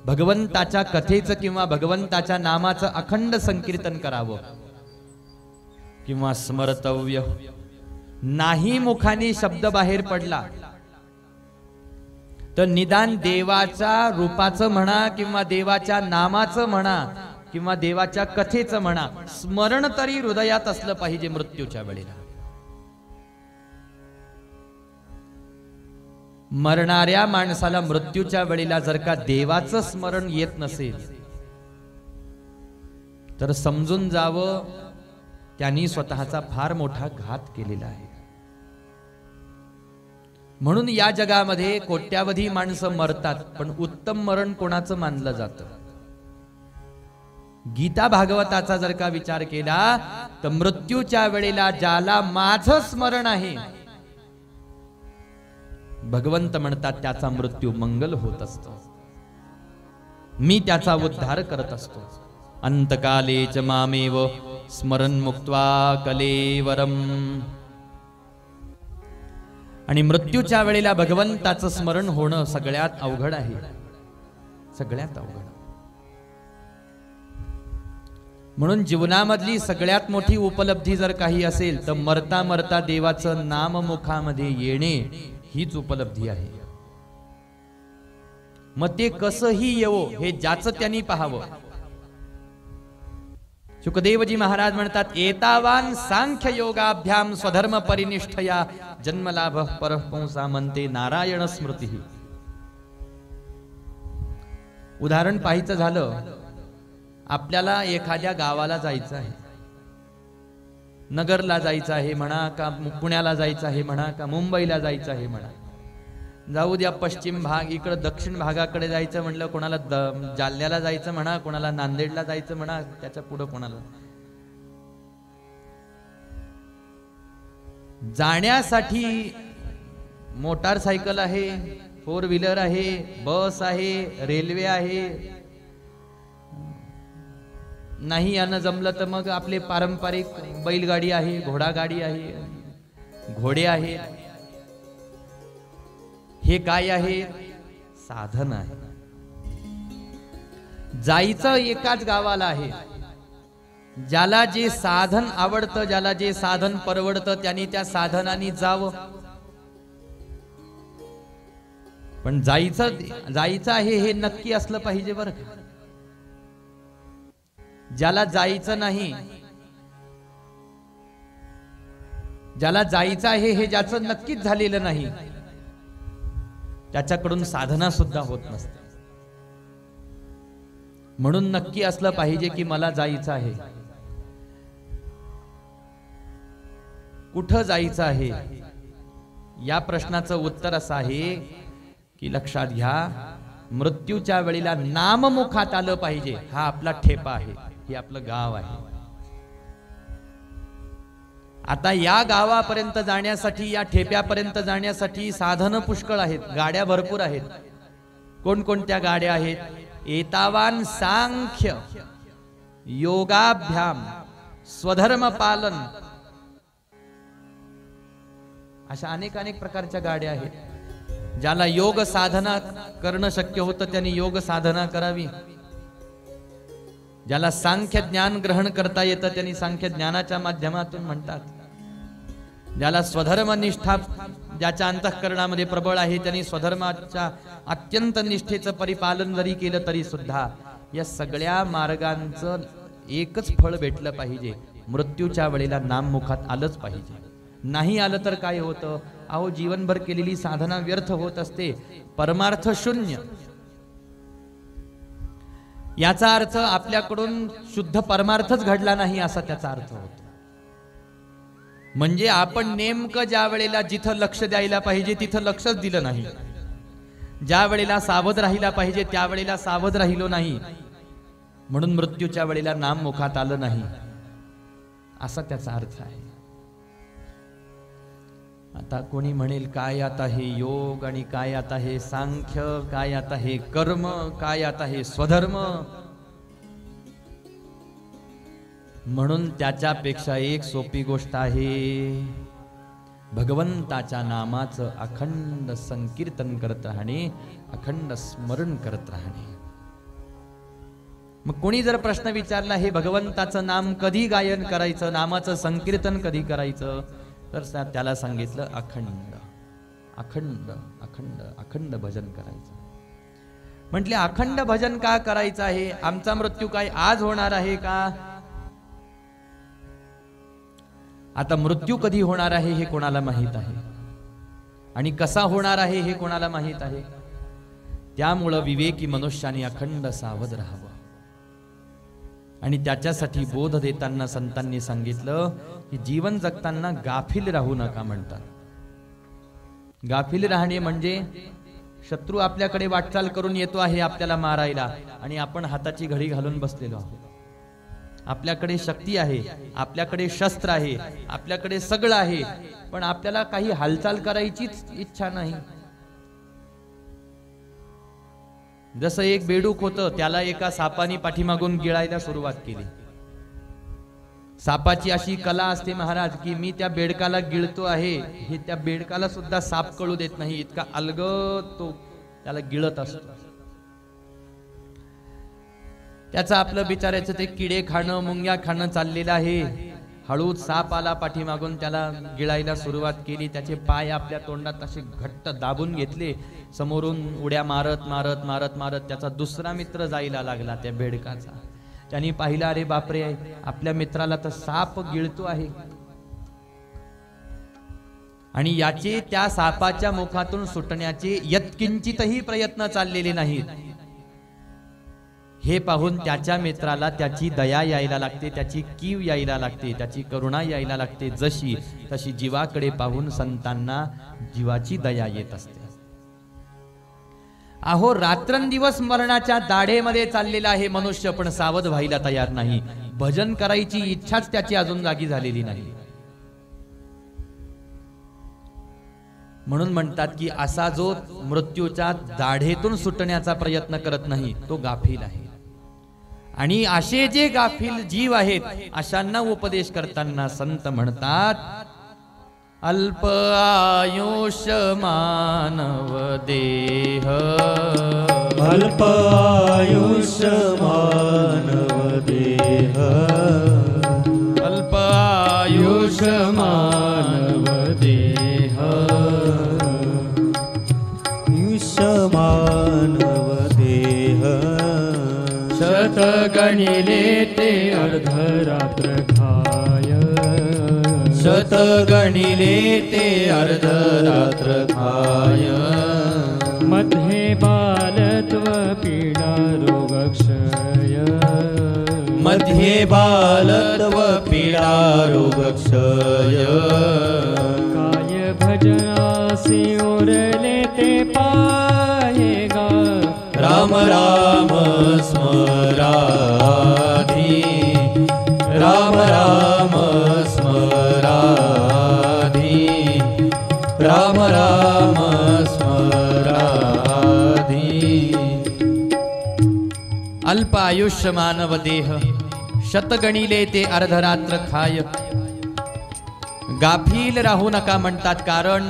भगवंताच्या कथेचं किंवा भगवंताच्या नामाचं अखंड संकीर्तन करावं. किंवा स्मर्तव्य, नाही मुखाने शब्द बाहेर पडला तर निदान देवाच्या रूपाचं म्हणा किंवा देवाच्या नामाचं म्हणा किंवा देवाच्या कथेचं म्हणा, स्मरण तरी हृदयात असलं पाहिजे मृत्यूच्या वेळेला. मरणाऱ्या माणसाला मृत्यूच्या वेळेला जर का देवाचं स्मरण येत नसेल तर समजून जावं त्यांनी स्वतःचा फार मोठा घात केलेला आहे. म्हणून या जगामध्ये कोट्यावधी माणसं मरतात, पण उत्तम मरण कोणाचं मानलं जातं? गीता भागवताचा जर का विचार केला तर मृत्यूच्या वेळेला ज्याला माझं स्मरण आहे, भगवंत म्हणतात त्याचा मृत्यू मंगल होत असतो, मी त्याचा उद्धार करत असतो. अंतकाले च मामेव स्मरण मुक्त्वा कलेवरम. आणि मृत्यूच्या वेळेला भगवंताचं स्मरण होणं सगळ्यात अवघड आहे, सगळ्यात अवघड. म्हणून जीवनामधली सगळ्यात मोठी उपलब्धी जर काही असेल तर मरता मरता देवाचं नाम मुखामध्ये येणे हीच उपलब्धी आहे. मग ते कसंही येवो हे ज्याचं त्यांनी पाहावं. सुखदेवजी महाराज म्हणतात, एतावान सांख्य योगाभ्याम स्वधर्म परिनिष्ठया जन्मलाभ परपुंसा म्हणते नारायण स्मृती. उदाहरण पाहायचं झालं, आपल्याला एखाद्या गावाला जायचं आहे, नगरला जायचं आहे म्हणा, का पुण्याला जायचं आहे म्हणा, का मुंबईला जायचं आहे म्हणा, जाऊ द्या पश्चिम भाग, इकडे दक्षिण भागाकडे जायचं म्हणलं, कोणाला जालन्याला जायचं म्हणा, कोणाला नांदेडला जायचं म्हणा, त्याच्या पुढं कोणाला. जाण्यासाठी मोटारसायकल आहे, 4 व्हीलर आहे, बस आहे, रेल्वे आहे. नाही यानं जमलं तर मग आपले पारंपरिक बैलगाडी आहे, घोडागाडी आहे, घोडे आहे. हे काय आहे? साधन आहे. जायचं एकाच गावाला आहे. ज्याला जे साधन आवडतं, ज्याला जे साधन परवडतं त्यांनी त्या साधनाने जावं. पण जायचं आहे हे नक्की असलं पाहिजे बरं का. ज्याला जायचं नाही, ज्याला जायचं आहे हे ज्याचं नक्कीच झालेलं नाही, त्याच्याकडून साधना सुद्धा होत नसते. म्हणून नक्की असलं पाहिजे की मला जायचं आहे. कुठं जायचं आहे या प्रश्नाचं उत्तर असं आहे की लक्षात घ्या, मृत्यूच्या वेळेला नाममुखात आलं पाहिजे. हा आपला ठेपा आहे, हे आपलं गाव आहे. आता या गावापर्यंत जाण्यासाठी, या ठेप्यापर्यंत जाण्यासाठी साधनं पुष्कळ आहेत, गाड्या भरपूर आहेत. कोणकोणत्या गाड्या आहेत? एतावान सांख्य योगाभ्याम स्वधर्म पालन, अशा अनेक प्रकारच्या गाड्या आहेत. ज्याला योग साधना करणं शक्य होतं त्यांनी योग साधना करावी. ज्याला सांख्य ज्ञान ग्रहण करता येतं त्यांनी सांख्य ज्ञानाच्या माध्यमातून म्हणतात. ज्याला स्वधर्म निष्ठा, ज्याच्या अंतःकरणामध्ये प्रबळ आहे त्यांनी स्वधर्माच्या अत्यंत निष्ठेचं परिपालन जरी केलं तरी सुद्धा या सगळ्या मार्गांचं एकच फळ भेटलं पाहिजे, मृत्यूच्या वेळेला नाममुखात आलंच पाहिजे. नाही आलं तर काय होतं? अहो, जीवनभर केलेली साधना व्यर्थ होत असते, परमार्थ शून्य. याचा अर्थ आपल्याकडून शुद्ध परमार्थच घडला नाही असा त्याचा अर्थ होतो. म्हणजे आपण नेमकं ज्या वेळेला जिथं लक्ष द्यायला पाहिजे तिथं लक्षच दिलं नाही, ज्या वेळेला सावध राहिला पाहिजे त्यावेळेला सावध राहिलो नाही, म्हणून मृत्यूच्या वेळेला नाम मुखात आलं नाही असा त्याचा अर्थ आहे. आता कोणी म्हणेल काय आता हे योग आणि काय आता हे सांख्य, काय आता हे कर्म, काय आता हे स्वधर्म. म्हणून त्याच्यापेक्षा एक सोपी गोष्ट आहे, भगवंताच्या नामाचं अखंड संकीर्तन करत राहणे, अखंड स्मरण करत राहणे. मग कोणी जर प्रश्न विचारला हे भगवंताचं नाम कधी गायन करायचं, नामाचं संकीर्तन कधी करायचं, तर त्याला सांगितलं अखंड अखंड अखंड अखंड भजन करायचं. म्हटले अखंड भजन का करायचं आहे? आमचा मृत्यू काय आज होणार आहे का? आता मृत्यू कधी होणार आहे हे कोणाला माहित आहे, आणि कसा होणार आहे हे कोणाला माहित आहे. त्यामुळं विवेकी मनुष्याने अखंड सावध राहावं. आणि त्याच्यासाठी बोध देताना संतांनी सांगितलं की जीवन जगताना गाफील राहू नका म्हणतात. गाफील राहणे म्हणजे शत्रू आपल्याकडे वाटचाल करून येतो आहे आपल्याला मारायला आणि आपण हाताची घडी घालून बसलेलो आहोत. आपल्याकडे शक्ती आहे, आपल्याकडे शस्त्र आहे, आपल्याकडे सगळं आहे, पण आपल्याला काही हालचाल करायचीच इच्छा नाही. जसं एक बेडूक होतं, त्याला एका सापाने पाठीमागून गिळायला सुरुवात केली. सापाची अशी कला असते महाराज की मी त्या बेडकाला गिळतो आहे हे त्या बेडकाला सुद्धा साप कळू देत नाही, इतका अलगद तो त्याला गिळत असतो. त्याचं आपलं बिचारायचं ते किडे खाणं मुंग्या खाणं चाललेलं आहे. हळूच साप आला पाठीमागून, त्याला गिळायला सुरुवात केली. त्याचे पाय आपल्या तोंडात असे घट्ट दाबून घेतले. समोरून उड्या मारत मारत मारत मारत त्याचा दुसरा मित्र जायला लागला त्या बेडकाचा. त्यांनी पाहिलं, अरे बापरे, आपल्या मित्राला तर साप गिळतो आहे आणि याचे त्या सापाच्या मुखातून सुटण्याचे यत्किंचितही प्रयत्न चाललेले नाहीत. हे पाहून त्याच्या मित्राला त्याची दया यायला लागते, त्याची कीव यायला लागते, त्याची करुणा यायला लागते. जशी तशी जीवाकडे पाहून संतांना जीवाची दया येत असते. अहो, रात्रंदिवस मरणाच्या दाढेमध्ये चाललेला आहे मनुष्य, पण सावध व्हायला तयार नाही. भजन करायची इच्छाच त्याची अजून जागी झालेली नाही. म्हणून म्हणतात की असा जो मृत्यूच्या दाढेतून सुटण्याचा प्रयत्न करत नाही तो गाफील आहे. आणि असे जे गाफील जीव आहेत अशांना उपदेश करताना संत म्हणतात, अल्प आयुष्य मानव देह, अल्प आयुष्य मानव देह, अल्प आयुष्य मानव देह, आयुष्य मानव देह, शत गणिले ते अर्धरात्र खाय, शत गणिले ते अर्धरात्र खाय, मध्ये बालत्व पीडा रोगक्षय, मध्ये बालत्व पीडा रोगक्षय, काय भजनासी उरले ते पायेगा, राम राम स्मराधी, राम राम स्मराधी, राम राम स्मराधी. अल्प आयुष्य मानव देह, शतगणिले ते अर्धरात्र खाय. गाफील राहू नका म्हणतात, कारण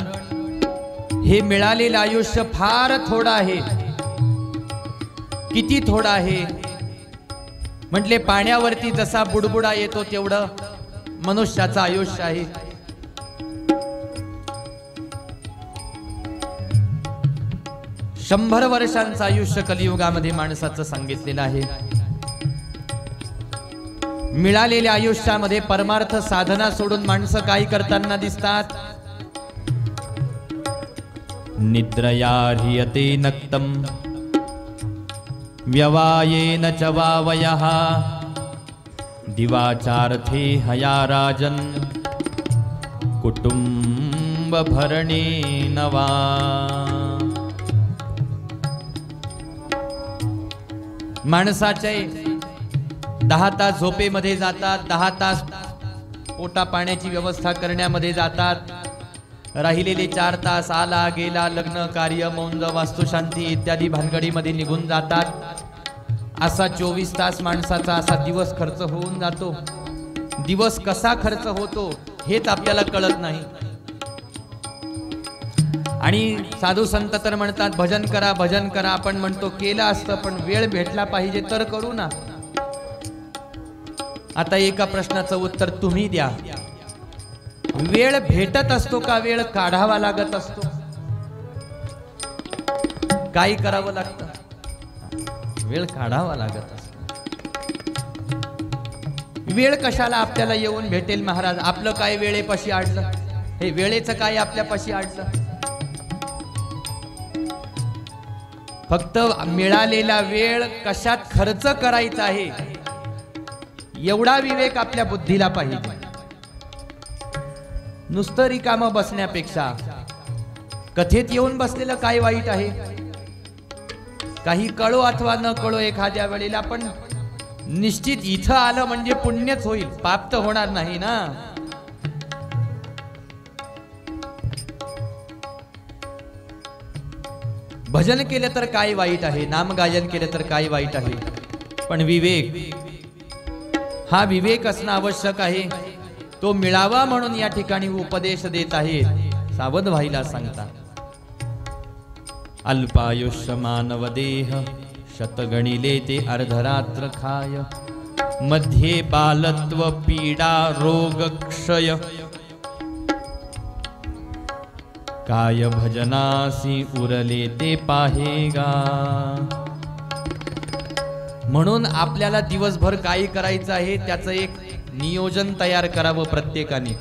हे मिळालेलं आयुष्य फार थोडं आहे. किती थोडं आहे म्हटले, पाण्यावरती जसा बुडबुडा येतो तेवढं मनुष्याचं आयुष्य आहे. 100 वर्षांचं आयुष्य कलियुगामध्ये माणसाचं सांगितलेलं आहे. मिळालेल्या आयुष्यामध्ये परमार्थ साधना सोडून माणसं काय करताना दिसतात? निद्रया ह्रियते नक्तम व्यवायेन च वावयः दिवाचार्थे हया राजन कुटुंब भरणेन वा. माणसाचे 10 तास झोपेमध्ये जातात, 10 तास पोटा पाण्याची व्यवस्था करण्यामध्ये जातात, राहिलेले 4 तास आला गेला लग्न कार्य मौंज वास्तुशांती इत्यादी भानगडीमध्ये निघून जातात. असा 24 तास माणसाचा असा दिवस खर्च होऊन जातो. दिवस कसा खर्च होतो हेच आपल्याला कळत नाही. आणि साधू संत तर म्हणतात भजन करा भजन करा. आपण म्हणतो केलं असतं, पण वेळ भेटला पाहिजे तर करू ना. आता एका प्रश्नाचं उत्तर तुम्ही द्या. वेळ भेटत असतो का वेळ काढावा लागत असतो? काय करावं लागतं? वेळ काढावा लागत असतो. वेळ कशाला आपल्याला येऊन भेटेल महाराज? आपलं काय वेळेपाशी अडलं? हे वेळेचं काय आपल्यापाशी अडलं? फक्त मिळालेला वेळ कशात खर्च करायचा आहे एवढा विवेक आपल्या बुद्धीला पाहिजे. नुसतं रिकामं बसण्यापेक्षा कथेत येऊन बसलेलं काय वाईट आहे. काही कळो अथवा न कळो एखाद्या वेळेला पण निश्चित इथं आलं म्हणजे पुण्यच होईल, पाप तर होणार नाही ना. भजन केलं तर काय वाईट आहे, नामगायन केलं तर काय वाईट आहे. पण विवेक, हा विवेक असणं आवश्यक आहे. तो मिळावा म्हणून या ठिकाणी उपदेश देत आहेत, सावध व्हायला सांगतात. अल्पायुष्य मानव देह, शतगणिले ते अर्धरात्र खाय. मध्ये बालत्व पीडा रोग क्षय, काय भजनासी उरले ते पाहेगा. म्हणून आपल्याला दिवसभर काय करायचं आहे त्याचं एक नियोजन तयार करावं प्रत्येकाने.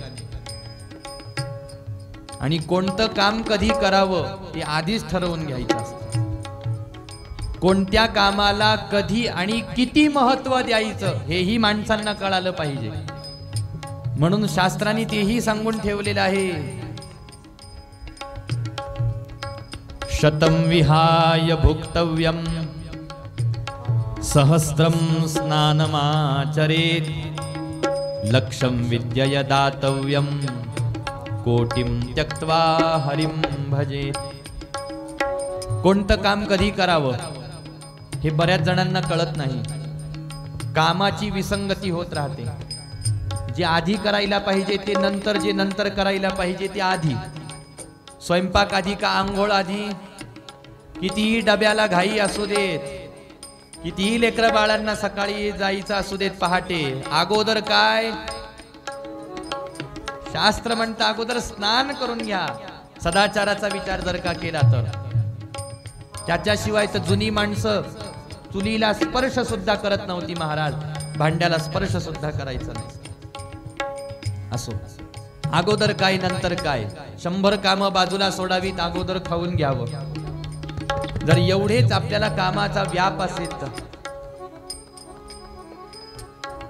आणि कोणतं काम कधी करावं ते आधीच ठरवून घ्यायचं असतं. कोणत्या कामाला कधी आणि किती महत्त्व द्यायचं हेही माणसांना कळालं पाहिजे. म्हणून शास्त्रांनी तेही सांगून ठेवलेलं आहे. शतं विहाय भुक्तव्यम सहस्रम स्नानमाचरेत्. लक्षं विद्यय दातव्यं कोटिं त्यक्त्वा हरिं भजेत्. कोणतं काम कधी करावं हे बऱ्याच जणांना कळत नाही. कामाची विसंगती होत राहते. जे आधी करायला पाहिजे ते नंतर, जे नंतर करायला पाहिजे ते आधी. स्वयंपाक आधी का आंघोळ आधी. कितीही डब्याला घाई असू देत, कितीही लेकरं बाळांना सकाळी जायचं असू देत पहाटे, अगोदर काय शास्त्र म्हणतं, अगोदर स्नान करून घ्या. सदाचाराचा विचार जर का केला तर त्याच्याशिवाय तर जुनी माणसं चुलीला स्पर्श सुद्धा करत नव्हती महाराज. भांड्याला स्पर्श सुद्धा करायचा नाही. असो, अगोदर काय नंतर काय. 100 कामं बाजूला सोडावीत, अगोदर खाऊन घ्यावं. जर एवढेच आपल्याला कामाचा व्याप असेल तर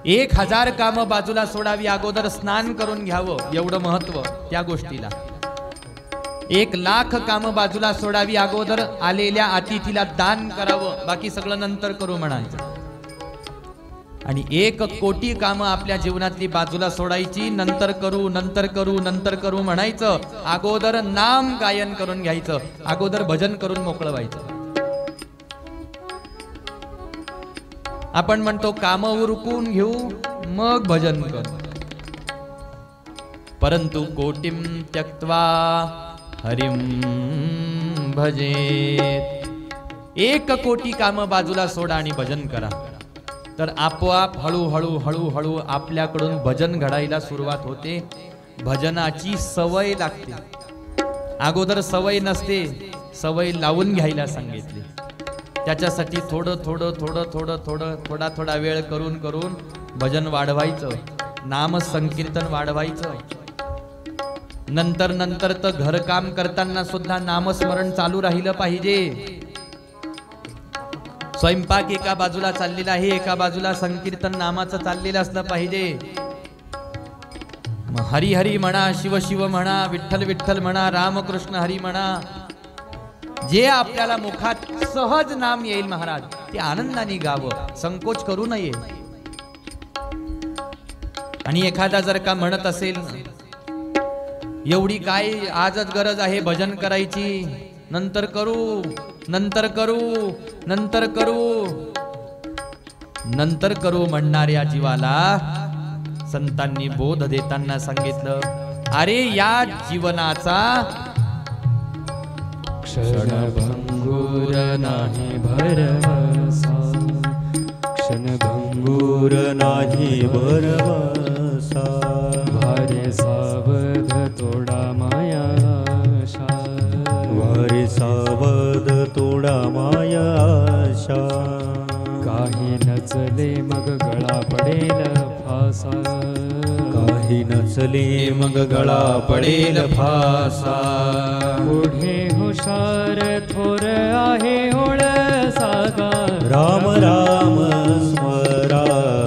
1000 कामं बाजूला सोडावी, अगोदर स्नान करून घ्यावं. एवढं महत्व त्या गोष्टीला. 1,00,000 कामं बाजूला सोडावी, अगोदर आलेल्या अतिथीला दान करावं, बाकी सगळं नंतर करू म्हणायचं. आणि 1,00,00,000 कामं आपल्या जीवनातली बाजूला सोडायची, नंतर करू नंतर करू नंतर करू म्हणायचं. अगोदर नाम गायन करून घ्यायचं, अगोदर भजन करून मोकळं व्हायचं. आपण म्हणतो काम उरकून घेऊ मग भजन करू, परंतु कोटिम त्यक्त्वा हरिम भजेत. 1,00,00,000 कामं बाजूला सोडा आणि भजन करा, तर आपोआप हळूहळू हळूहळू आपल्याकडून भजन घडायला सुरुवात होते. भजनाची सवय लागते. अगोदर सवय नसते, सवय लावून घ्यायला सांगितली. त्याच्यासाठी थोडं थोडं थोडं थोडं थोडं थोडा थोडा वेळ करून करून भजन वाढवायचं, नाम संकीर्तन वाढवायचं. नंतर नंतर तर घरकाम करताना सुद्धा नामस्मरण चालू राहिलं पाहिजे. स्वयंपाक एका बाजूला चाललेला आहे, एका बाजूला संकीर्तन नामाचं चाललेलं असलं पाहिजे. हरी हरी म्हणा, शिव शिव म्हणा, विठ्ठल विठ्ठल म्हणा, रामकृष्ण हरी म्हणा. जे आपल्याला मुखात सहज नाम येईल महाराज ते आनंदाने गावं, संकोच करू नये. आणि एखादा जर का म्हणत असेल एवढी काय आजच गरज आहे भजन करायची, नंतर करू नंतर करू नंतर करू नंतर करू म्हणणाऱ्या जीवाला संतांनी बोध देताना सांगितलं, अरे या जीवनाचा क्षणभंगुर नाही भरवसा, क्षणभंगुर नाही भरवसा. भारे सावध तोडा मायाशा, वारे सावध तोडा मायाशा. काही नचले मग गळा पडेल फासा, काही नचले मग गळा पडेल फासा. पुढे हुशार थोर आहे ओळ सागा, राम राम स्मराधी,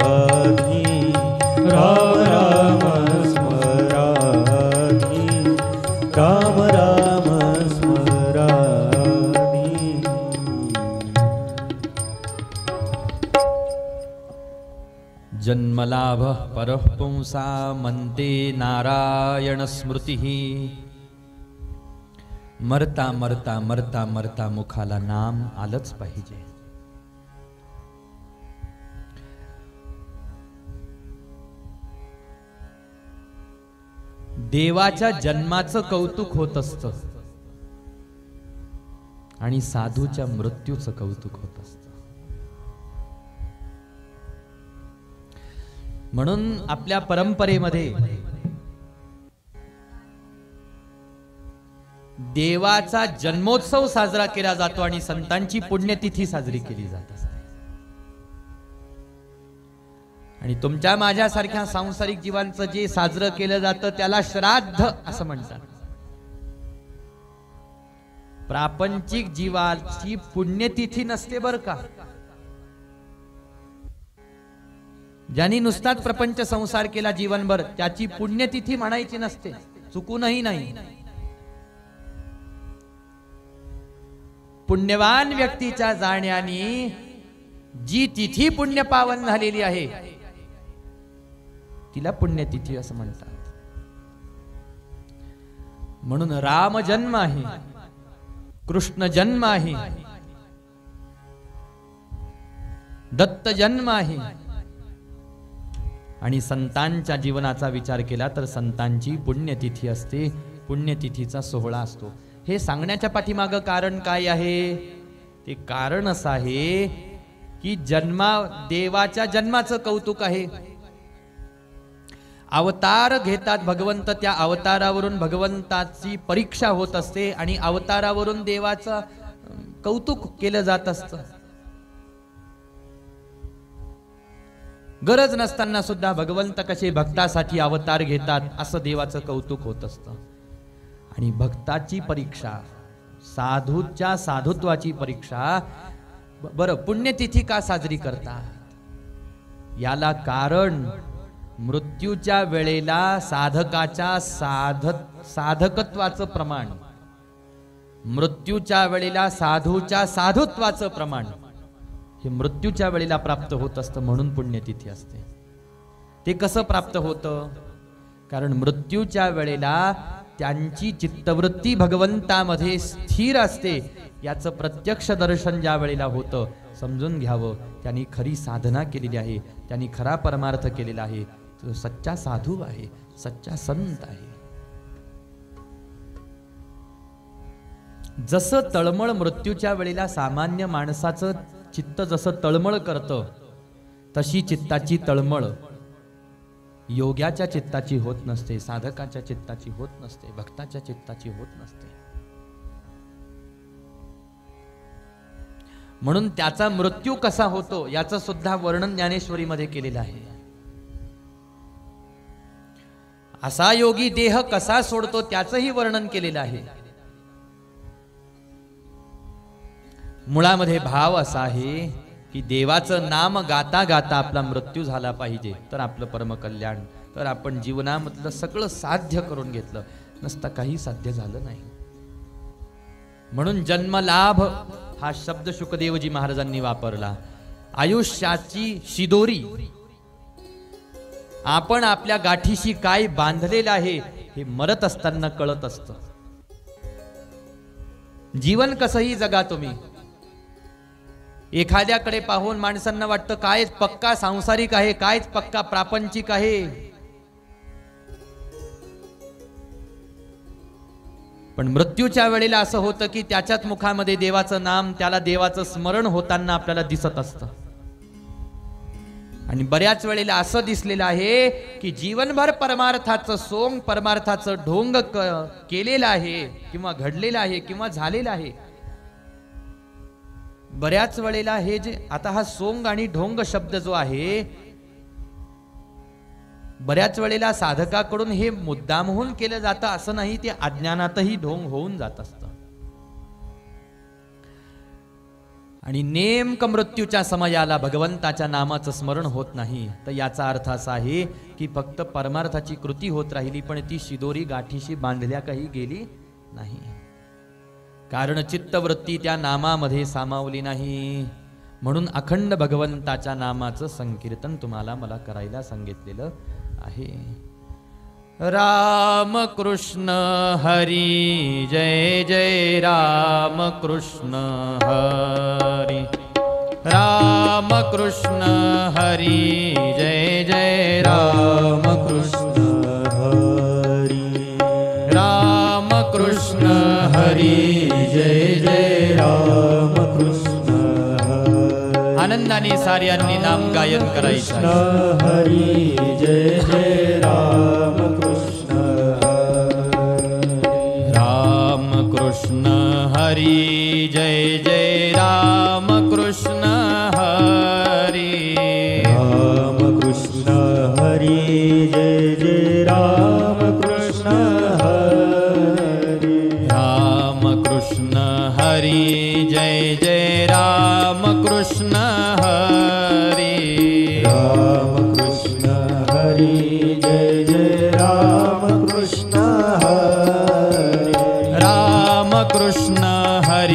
पुंसा मनते नारायण स्मृती. मरता मरता मरता मरता मुखाला नाम आलंच पाहिजे. देवाच्या जन्माचं कौतुक होत असतं आणि साधूच्या मृत्यूचं कौतुक होत असतं. म्हणून आपल्या परंपरेमध्ये देवाचा जन्मोत्सव साजरा केला जातो आणि संतांची पुण्यतिथी साजरी केली जात असते. आणि तुमच्या माझ्यासारख्या सांसारिक जीवांचं जे साजरं केलं जातं त्याला श्राद्ध असं म्हणतात. प्रापंचिक जीवाची पुण्यतिथी नसते बर का. ज्यांनी नुसताच प्रपंच संसार केला जीवनभर त्याची पुण्यतिथी म्हणायची नसते, चुकूनही नाही. पुण्यवान व्यक्तीच्या जाण्याने जी तिथी पुण्य पावन झालेली आहे तिला पुण्यतिथी असं म्हणतात. म्हणून राम जन्म आहे, कृष्ण जन्म आहे, दत्त जन्म आहे. आणि संतांच्या जीवनाचा विचार केला तर संतांची पुण्यतिथी असते, पुण्यतिथीचा सोहळा असतो. हे सांगण्याच्या पाठीमागं कारण काय आहे? ते कारण असं आहे की देवाच्या जन्माचं कौतुक आहे. अवतार घेतात भगवंत, त्या अवतारावरून भगवंताची परीक्षा होत असते आणि अवतारावरून देवाचं कौतुक केलं जात असतं. गरज नसताना सुद्धा भगवंत कसे भक्तासाठी अवतार घेतात असं देवाचं कौतुक होत असतं. आणि भक्ताची परीक्षा, साधूच्या साधुत्वाची परीक्षा. बरं, पुण्यतिथी का साजरी करतात? याला कारण मृत्यूच्या वेळेला साधकाच्या साधकत्वाचं प्रमाण, मृत्यूच्या वेळेला साधूच्या साधुत्वाचं प्रमाण हे मृत्यूच्या वेळेला प्राप्त होत असतं. म्हणून पुण्यतिथी असते. ते कसं प्राप्त होतं? कारण मृत्यूच्या वेळेला त्यांची चित्तवृत्ती भगवंतामध्ये स्थिर असते. याचं प्रत्यक्ष दर्शन ज्या वेळेला होतं समजून घ्यावं त्यांनी खरी साधना केलेली आहे, त्यांनी खरा परमार्थ केलेला आहे, तो सच्चा साधू आहे, सच्चा संत आहे. जसं तळमळ मृत्यूच्या वेळेला सामान्य माणसाचं चित्त जसं तळमळ करतं तशी चित्ताची तळमळ योग्याच्या चित्ताची होत नसते, साधकाच्या चित्ताची होत नसते, भक्ताच्या चित्ताची होत नसते. म्हणून त्याचा मृत्यू कसा होतो याचं सुद्धा वर्णन ज्ञानेश्वरीमध्ये केलेलं आहे. असा योगी देह कसा सोडतो त्याचंही वर्णन केलेलं आहे. मुळामध्ये भाव असा आहे की देवाचं नाम गाता गाता आपला मृत्यू झाला पाहिजे तर आपलं परमकल्याण, तर आपण जीवनामधलं सगळं साध्य करून घेतलं नसता काही साध्य झालं नाही. म्हणून जन्मलाभ हा शब्द शुकदेवजी महाराजांनी वापरला. आयुष्याची शिदोरी, आपण आपल्या गाठीशी काय बांधलेलं आहे हे मरत असताना कळत असतं. जीवन कसंही जगा तुम्ही. एखाद्याकडे पाहून माणसांना वाटतं कायच पक्का सांसारिक आहे, कायच पक्का प्रापंचिक आहे. पण मृत्यूच्या वेळेला असं होतं की त्याच्याच मुखामध्ये देवाचं नाम, त्याला देवाचं स्मरण होताना आपल्याला दिसत असतं. आणि बऱ्याच वेळेला असं दिसलेलं आहे की जीवनभर परमार्थाचं सोंग, परमार्थाचं ढोंग केलेलं आहे किंवा घडलेलं आहे किंवा झालेलं आहे. बऱ्याच वेळेला हे जे आता हा सोंग आणि ढोंग शब्द जो आहे बऱ्याच वेळेला साधकाकडून हे मुद्दामहून केलं जातं असं नाही, ते अज्ञानातही ढोंग होऊन जात असतं. आणि नेमकं मृत्यूच्या समयाला भगवंताच्या नामाचं स्मरण होत नाही तर याचा अर्थ असा आहे की फक्त परमार्थाची कृती होत राहिली पण ती शिदोरी गाठीशी बांधल्या काही गेली नाही. कारण चित्तवृत्ती त्या नामामध्ये सामावली नाही. म्हणून अखंड भगवंताच्या नामाचं संकीर्तन तुम्हाला मला करायला सांगितलेलं आहे. राम कृष्ण हरी जय जय राम कृष्ण हरी. राम कृष्ण हरी जय जय राम कृष्ण हरी. राम कृष्ण हरी जय जय राम कृष्ण हरी. आनंदाने साऱ्यांनी नाम गायन करायचं. हरी जय जय राम कृष्ण हरी. राम कृष्ण हरी जय जय राम कृष्ण हरी. राम कृष्ण हरी जय जय राम कृष्ण हरी. राम कृष्ण हरी जय जय राम कृष्ण हरी. राम कृष्ण हरी जय जय राम कृष्ण हरी. राम कृष्ण हरी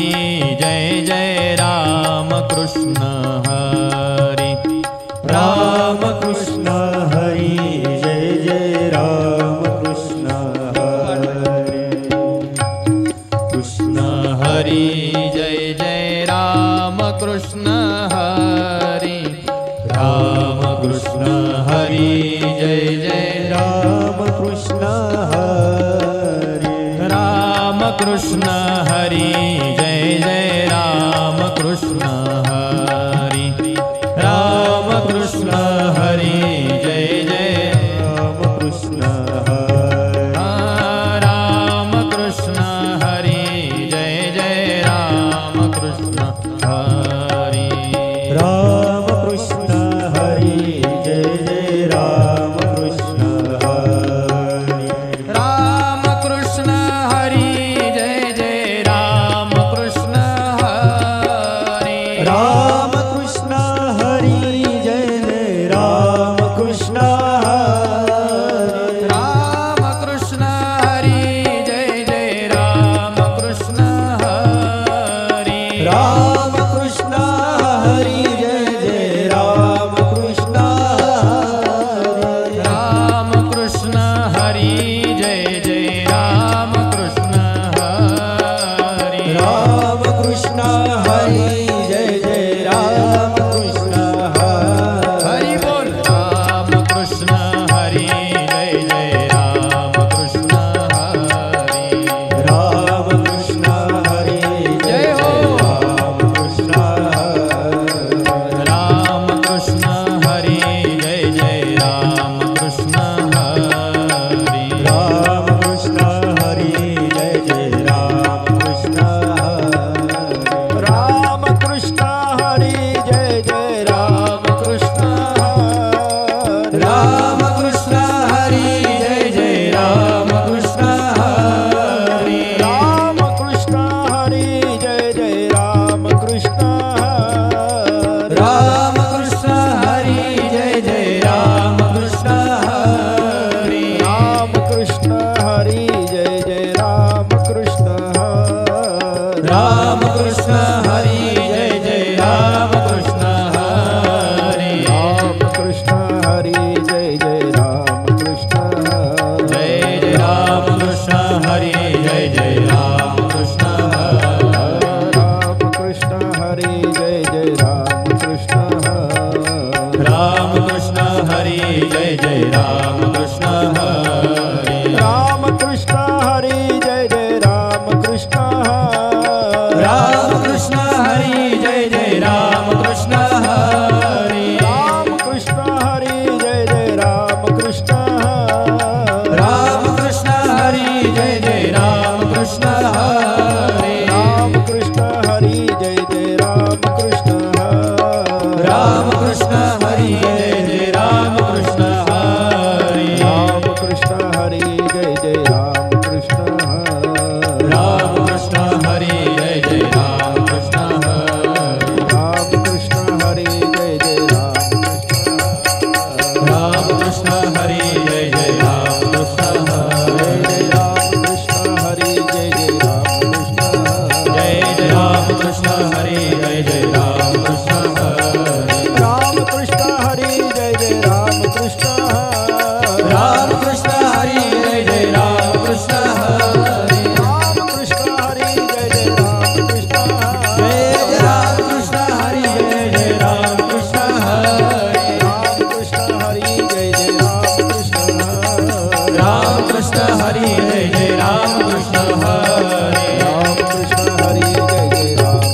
कृष्ण हरी जय जय राम कृष्ण हरी राम कृष्ण हरी जय जय राम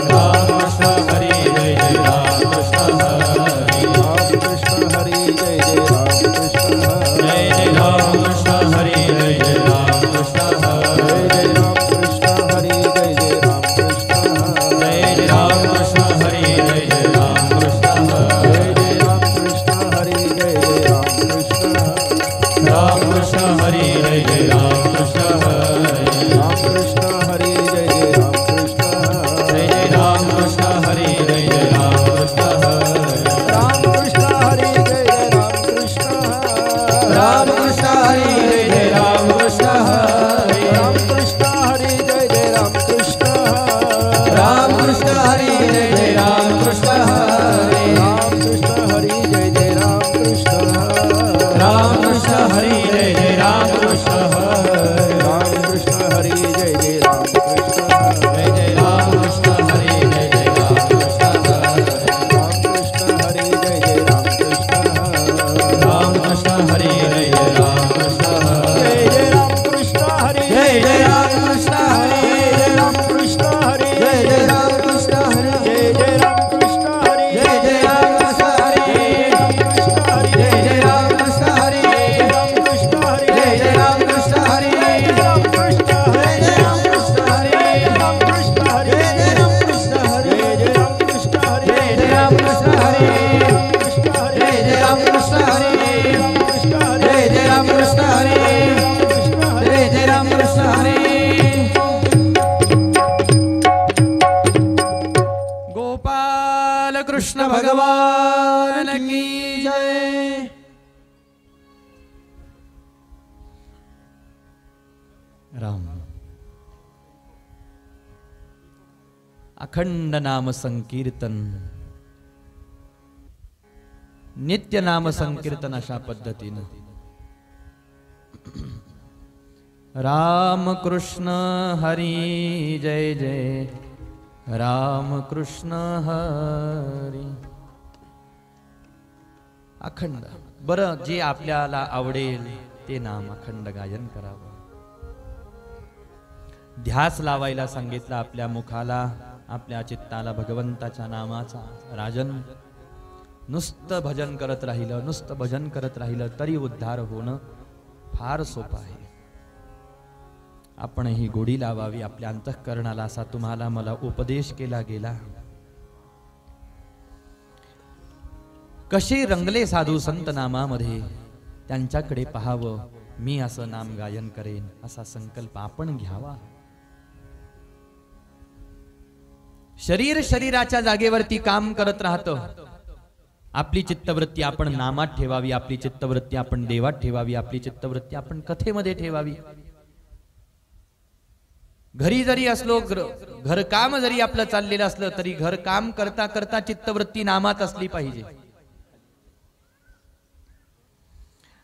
कृष्ण हरी जय जय राम कृष्ण हरी राम कृष्ण हरी जय जय राम कृष्ण जय जय राम कृष्ण हरी जय जय राम कृष्ण जय जय राम कृष्ण हरी जय जय राम कृष्ण जय जय राम कृष्ण हरी जय जय राम कृष्ण जय जय राम कृष्ण हरी जय जय राम कृष्ण राम कृष्ण हरी जय जय राम कृष्ण राम कृष्ण हरी जय जय राम कृष्ण जय जय राम कृष्ण हरी जय जय राम कृष्ण राम कृष्ण हरी जय जय राम कृष्ण राम कृष्ण हरी जय जय राम कृष्ण राम कृष्ण हरी जय जय राम कृष्ण राम कृष्ण हरी जय जय राम कृष्ण राम कृष्ण हरी जय जय राम कृष्ण राम कृष्ण हरी जय जय राम कृष्ण राम कृष्ण हरी जय जय राम कृष्ण जय जय राम कृष्ण हरी जय जय राम कृष्ण राम कृष्ण हरी जय जय राम कृष्ण राम कृष्ण हरी जय जय राम कृष्ण जय जय राम कृष्ण हरी जय जय राम कृष्ण हरी जय राम कृष्ण हरी जय जय राम कृष्ण हरी जय जय राम कृष्ण हरी जय जय राम कृष्ण हरी जय जय राम कृष्ण हरी जय जय राम कृष्ण हरी जय जय राम कृष्ण हरी जय जय राम कृष्ण हरी जय जय राम कृष्ण हरी जय जय राम कृष्ण हरी जय जय राम कृष्ण हरी जय जय राम कृष्ण हरी जय जय राम कृष्ण हरी जय जय राम कृष्ण हरी जय जय राम कृष्ण हरी जय जय राम कृष्ण हरी गोपाल कृष्ण भगवान की जय. राम अखंड नाम संकीर्तन, नित्य नाम संकीर्तन अशा पद्धतीनं राम कृष्ण हरी जय जय राम कृष्ण हरी. अखंड बरं जे आपल्याला आवडेल ते नाम अखंड गायन करावं. ध्यास लावायला सांगितलं आपल्या मुखाला, आपल्या चित्ताला भगवंताच्या नामाचा. राजन नुसतं भजन करत राहिलं, नुसतं भजन करत राहिलं तरी उद्धार होणं फार सोपं आहे. आपणही गोडी लावावी आपल्या अंतःकरणाला, असा तुम्हाला मला उपदेश केला गेला. कसे रंगले साधू संत नामामध्ये, त्यांच्याकडे पाहावं, मी असं नाम गायन करेन असा संकल्प आपण घ्यावा. शरीर शरीराच्या जागेवरती काम करत राहतं. आपली चित्तवृत्ती आपण नामात ठेवावी, आपली चित्तवृत्ती आपण देवात ठेवावी, आपली चित्तवृत्ती आपण कथेमध्ये ठेवावी. घरी जरी असलो, घरकाम जरी आपलं चाललेलं असलं तरी घरकाम करता करता चित्तवृत्ती नामात असली पाहिजे.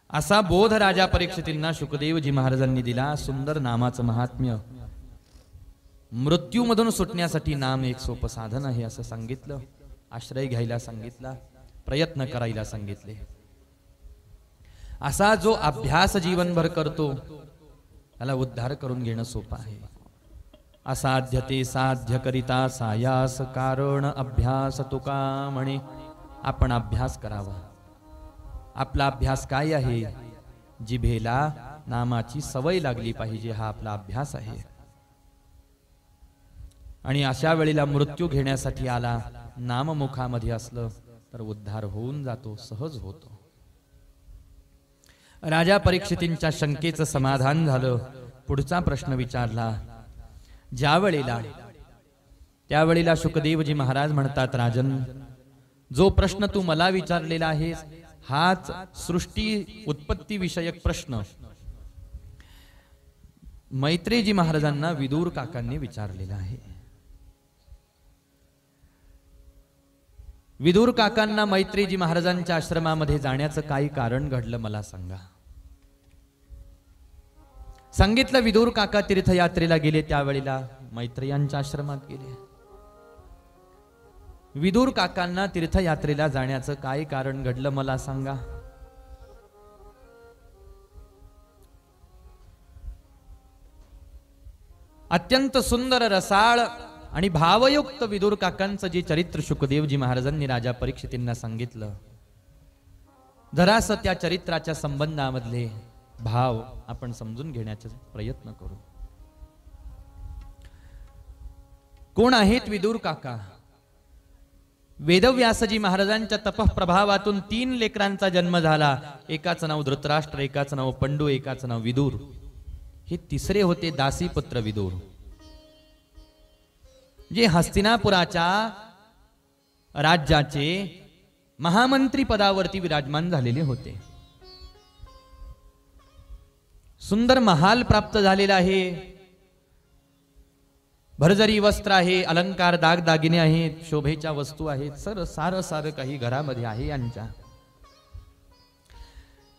असा बोध राजा परीक्षितींना शुकदेवजी महाराजांनी दिला. सुंदर नामाचं महात्म्य. मृत्यूमधून सुटण्यासाठी नाम एक सोपं साधन आहे असं सांगितलं. आश्रय घ्यायला सांगितला, प्रयत्न करायला सांगितले. असा जो अभ्यास जीवनभर करतो त्याला उद्धार करून घेणं सोपं आहे. असाध्य ते साध्य करिता सायास कारण अभ्यास तुका म्हणे. आपण अभ्यास करावा. आपला अभ्यास काय आहे? जिभेला नामाची सवय लागली पाहिजे, हा आपला अभ्यास आहे. आणि अशा वेळेला मृत्यू घेण्यासाठी आला, नाम मुखामध्ये असलं तर उद्धार होऊन जातो, सहज होतो. राजा परीक्षितींच्या शंकेचं समाधान झालं. पुढचा प्रश्न विचारला. त्यावेळेला शुकदेवजी महाराज म्हणतात, राजन, जो प्रश्न तू मला विचारलेला आहेस हाच सृष्टी उत्पत्ती विषयक प्रश्न मैत्रेयजी महाराजांना विदूर काकांनी विचारलेला आहे. विदूर काकांना मैत्रेयजी महाराजांच्या आश्रमामध्ये जाण्याचं काही कारण घडलं मला सांगा. सांगितलं, विदूर काका तीर्थयात्रेला गेले, त्यावेळेला मैत्रेयांच्या आश्रमात गेले. विदूर काकांना तीर्थयात्रेला जाण्याचं काय कारण घडलं मला सांगा. अत्यंत सुंदर रसाळ आणि भावयुक्त विदुर काकांचं जे चरित्र शुकदेवजी महाराजांनी राजा परीक्षितींना सांगितलं, जरासं त्या चरित्राच्या संबंधामधले भाव आपण समजून घेण्याचा प्रयत्न करू. कोण आहेत विदुर काका? वेदव्यासजी महाराजांच्या तपप्रभावातून 3 लेकरांचा जन्म झाला. एकाचं नाव धृतराष्ट्र, एकाचं नाव पंडू, एकाचं नाव विदुर. हे तिसरे होते दासीपुत्र विदुर, जे हस्तिनापुराच्या राज्याचे महामंत्री पदावरती विराजमान झालेले होते. सुंदर महाल प्राप्त झालेला आहे, भरजरी वस्त्र आहे, अलंकार दागदागिने आहेत, शोभेच्या वस्तू आहेत, सारं काही घरामध्ये आहे यांच्या.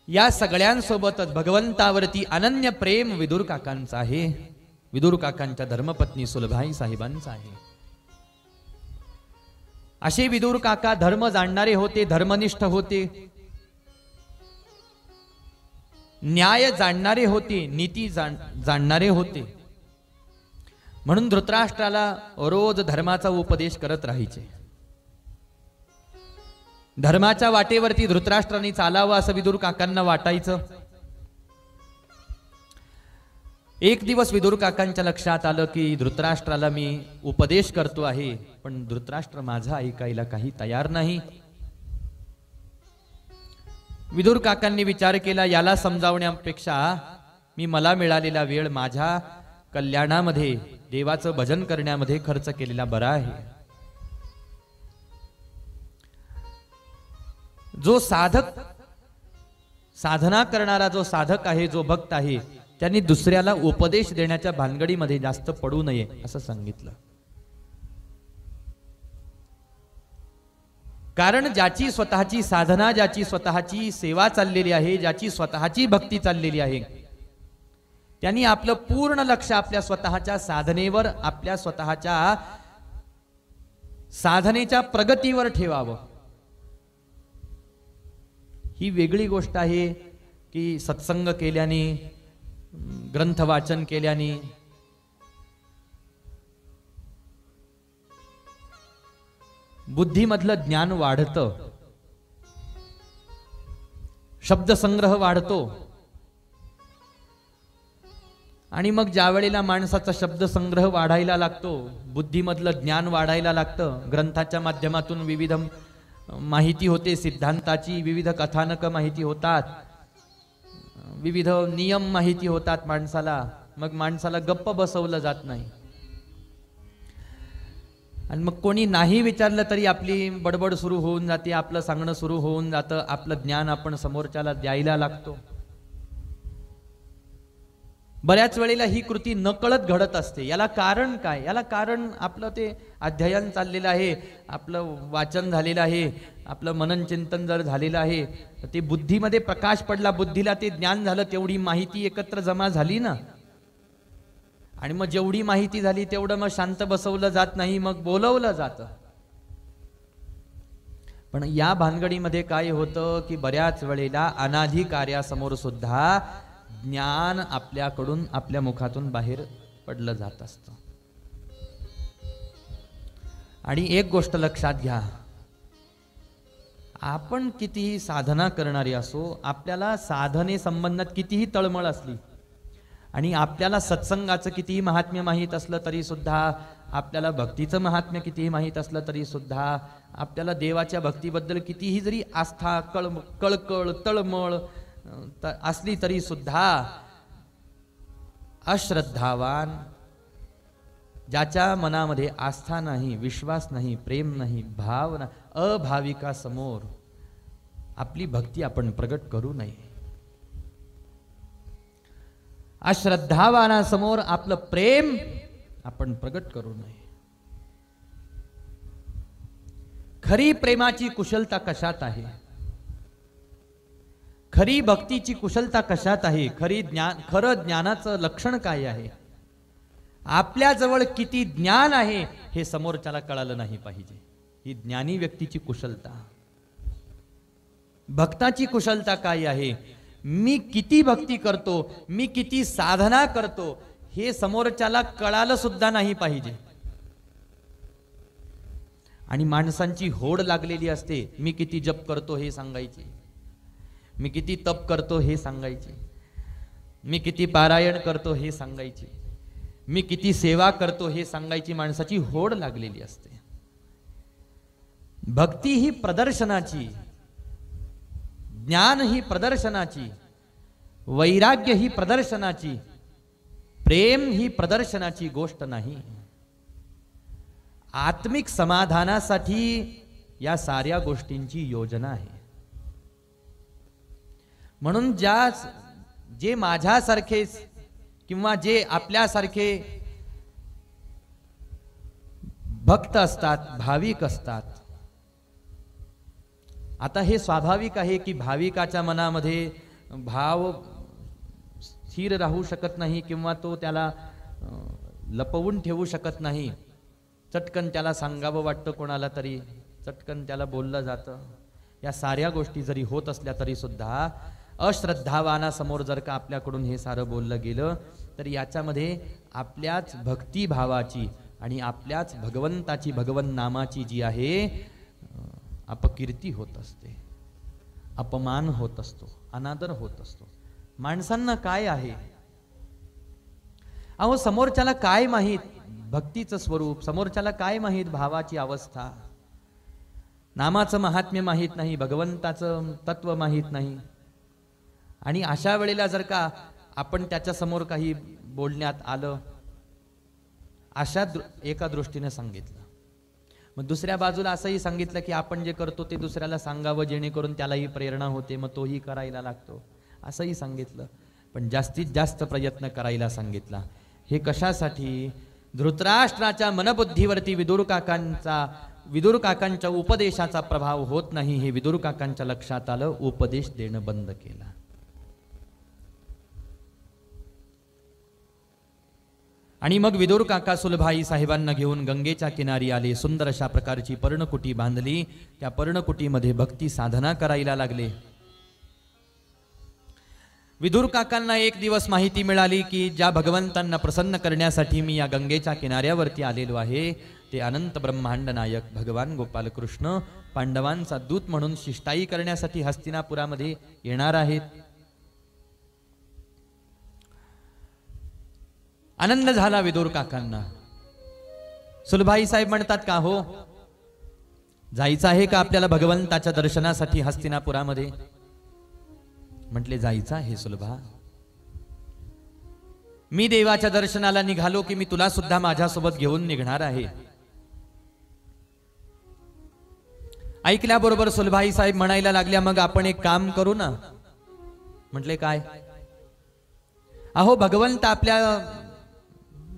या सगळ्यांसोबतच भगवंतावरती अनन्य प्रेम विदुर काकांचं आहे. विदुर काकांच्या धर्मपत्नी सुलभाई साहेबांचा आहे. असे विदुर काका धर्म जाणणारे होते, धर्मनिष्ठ होते, न्याय जाणणारे होते, नीती जाणणारे होते. म्हणून धृतराष्ट्राला रोज धर्माचा उपदेश करत राहायचे. धर्माच्या वाटेवरती धृतराष्ट्राने चालावं असं विदुर काकांना वाटायचं. एक दिवस विदुर काकांच्या लक्षात आलं की धृतराष्ट्राला मी उपदेश करतो आहे, पण धृतराष्ट्र माझा ऐकायला काही तयार नाही. विदुर काकांनी विचार केला, याला समजावण्यापेक्षा मी मला मिळालेला वेळ माझ्या कल्याणामध्ये, देवाचं भजन करण्यामध्ये खर्च केलेला बरा आहे. जो साधक, साधना करणारा जो साधक आहे, जो भक्त आहे, त्यांनी दुसऱ्याला उपदेश देण्याच्या भानगडीमध्ये जास्त पडू नये असं सांगितलं. कारण ज्याची स्वतःची साधना, ज्याची स्वतःची सेवा चाललेली आहे, ज्याची स्वतःची भक्ती चाललेली आहे, त्यांनी आपलं पूर्ण लक्ष आपल्या स्वतःच्या साधनेवर, आपल्या स्वतःच्या साधनेच्या प्रगतीवर ठेवावं. ही वेगळी गोष्ट आहे की सत्संग केल्याने, ग्रंथ वाचन केल्याने बुद्धीमधलं ज्ञान वाढतं, शब्दसंग्रह वाढतो. आणि मग ज्या वेळेला माणसाचा शब्दसंग्रह वाढायला लागतो, बुद्धीमधलं ज्ञान वाढायला लागतं, ग्रंथाच्या माध्यमातून विविध माहिती होते, सिद्धांताची विविध कथानक माहिती होतात, विविध नियम माहिती होतात माणसाला. मग माणसाला गप्प बसवलं जात नाही. आणि मग कोणी नाही विचारलं तरी आपली बडबड सुरू होऊन जाते, आपलं सांगणं सुरू होऊन जातं, आपलं ज्ञान आपण समोरच्याला द्यायला लागतो. बऱ्याच वेळेला ही कृती नकळत घडत असते. याला कारण काय? याला कारण आपलं ते अध्ययन चाललेलं आहे, आपलं वाचन झालेलं आहे, आपलं मनन चिंतन जर झालेलं आहे, ते बुद्धीमध्ये प्रकाश पडला, बुद्धीला ते ज्ञान झालं, तेवढी माहिती एकत्र जमा झाली ना. आणि मग जेवढी माहिती झाली तेवढं मग शांत बसवलं जात नाही, मग बोलवलं जातं. पण या भानगडीमध्ये काय होतं की बऱ्याच वेळेला अनाधी कार्यासमोर सुद्धा ज्ञान आपल्याकडून, आपल्या मुखातून बाहेर पडलं जात असतं. आणि एक गोष्ट लक्षात घ्या, आपण कितीही साधना करणारी असो, आपल्याला साधने संबंधात कितीही तळमळ असली आणि आपल्याला सत्संगाचं कितीही महात्म्य माहीत असलं तरी सुद्धा, आपल्याला भक्तीचं महात्म्य कितीही माहीत असलं तरी सुद्धा, आपल्याला देवाच्या भक्तीबद्दल कितीही जरी आस्था, कळकळ, तळमळ असली तरी सुद्धा अश्रद्धावान, ज्याच्या मनामध्ये आस्था नाही, विश्वास नाही, प्रेम नाही, भाव नाही, अभाविका समोर आपली भक्ती आपण प्रगट करू नये. अश्रद्धावानासमोर आपलं प्रेम आपण प्रगट करू नये. खरी प्रेमाची कुशलता कशात आहे? खरी भक्तीची कुशलता कशात आहे? खरं ज्ञानाचं लक्षण काय आहे? आपल्या जवळ किती ज्ञान आहे हे समोरच्याला कळालं नाही पाहिजे. ही ज्ञानी व्यक्तीची कुशलता. भक्ताची कुशलता काय आहे? मी किती भक्ती करतो, मी किती साधना करतो, हे समोरच्याला कळालं सुद्धा नाही पाहिजे. आणि माणसांची होड लागलेली असते, मी किती जप करतो हे सांगायची, मी किती तप करतो हे सांगायची, मी किती पारायण करतो हे सांगायची, मी किती सेवा करतो हे सांगायची माणसाची होड लागलेली असते. भक्ती ही प्रदर्शनाची, ज्ञान ही प्रदर्शनाची, वैराग्य ही प्रदर्शनाची, प्रेम ही प्रदर्शनाची गोष्ट नाही. आत्मिक समाधानासाठी या साऱ्या गोष्टींची योजना आहे. म्हणून जे माझ्यासारखे किंवा जे आपल्यासारखे भक्त असतात, भाविक असतात, आता हे स्वाभाविक आहे की भाविकाच्या मनामध्ये भाव स्थिर राहू शकत नाही किंवा तो त्याला लपवून ठेवू शकत नाही. चटकन त्याला सांगावं वाटतं, कोणाला तरी चटकन त्याला बोललं जातं. या साऱ्या गोष्टी जरी होत असल्या तरी सुद्धा अश्रद्धावानासमोर जर का आपल्याकडून हे सारं बोललं गेलं तर याच्यामध्ये आपल्याच भक्तिभावाची आणि आपल्याच भगवंताची, भगवन नामाची जी आहे अपकीर्ती होत असते, अपमान होत असतो, अनादर होत असतो. माणसांना काय आहे अहो, समोरच्याला काय माहीत भक्तीचं स्वरूप, समोरच्याला काय माहीत भावाची अवस्था, नामाचं महात्म्य माहीत नाही, भगवंताचं तत्व माहीत नाही. आणि अशा वेळेला जर का आपण त्याच्या समोर काही बोलण्यात आलं, अशा एका दृष्टीने सांगितलं, मग दुसऱ्या बाजूला असंही सांगितलं की आपण जे करतो ते दुसऱ्याला सांगावं जेणेकरून त्यालाही प्रेरणा होते, मग तोही करायला लागतो, असंही सांगितलं. पण जास्तीत जास्त प्रयत्न करायला सांगितला. हे कशासाठी? धृतराष्ट्राच्या मनबुद्धीवरती विदुर काकांच्या उपदेशाचा प्रभाव होत नाही हे विदुर काकांच्या लक्षात आलं. उपदेश देणं बंद केला. आणि मग विदुर काका सुलभाई साहेबांना घेऊन गंगेच्या किनारी आले. सुंदर अशा प्रकारची पर्णकुटी बांधली. त्या पर्णकुटीमध्ये भक्ती साधना करायला लागले. विदुर काकांना एक दिवस माहिती मिळाली की ज्या भगवंतांना प्रसन्न करण्यासाठी मी या गंगेच्या किनाऱ्यावरती आलेलो आहे ते अनंत ब्रह्मांड नायक भगवान गोपाल कृष्ण पांडवांचा दूत म्हणून शिष्टाई करण्यासाठी हस्तिनापुरामध्ये येणार आहेत. आनंद झाला विदुर काकांना. सुलभाई साहेब म्हणतात, का हो, जायचं आहे का आपल्याला भगवंताच्या दर्शनासाठी हस्तिनापुरामध्ये? म्हटले, जायचं आहे सुलभा. मी देवाच्या दर्शनाला निघालो की मी तुला सुद्धा माझ्यासोबत घेऊन निघणार आहे. ऐकल्याबरोबर सुलभाई साहेब म्हणायला लागल्या, मग आपण एक काम करू ना. म्हटले, काय? अहो, भगवंत आपल्या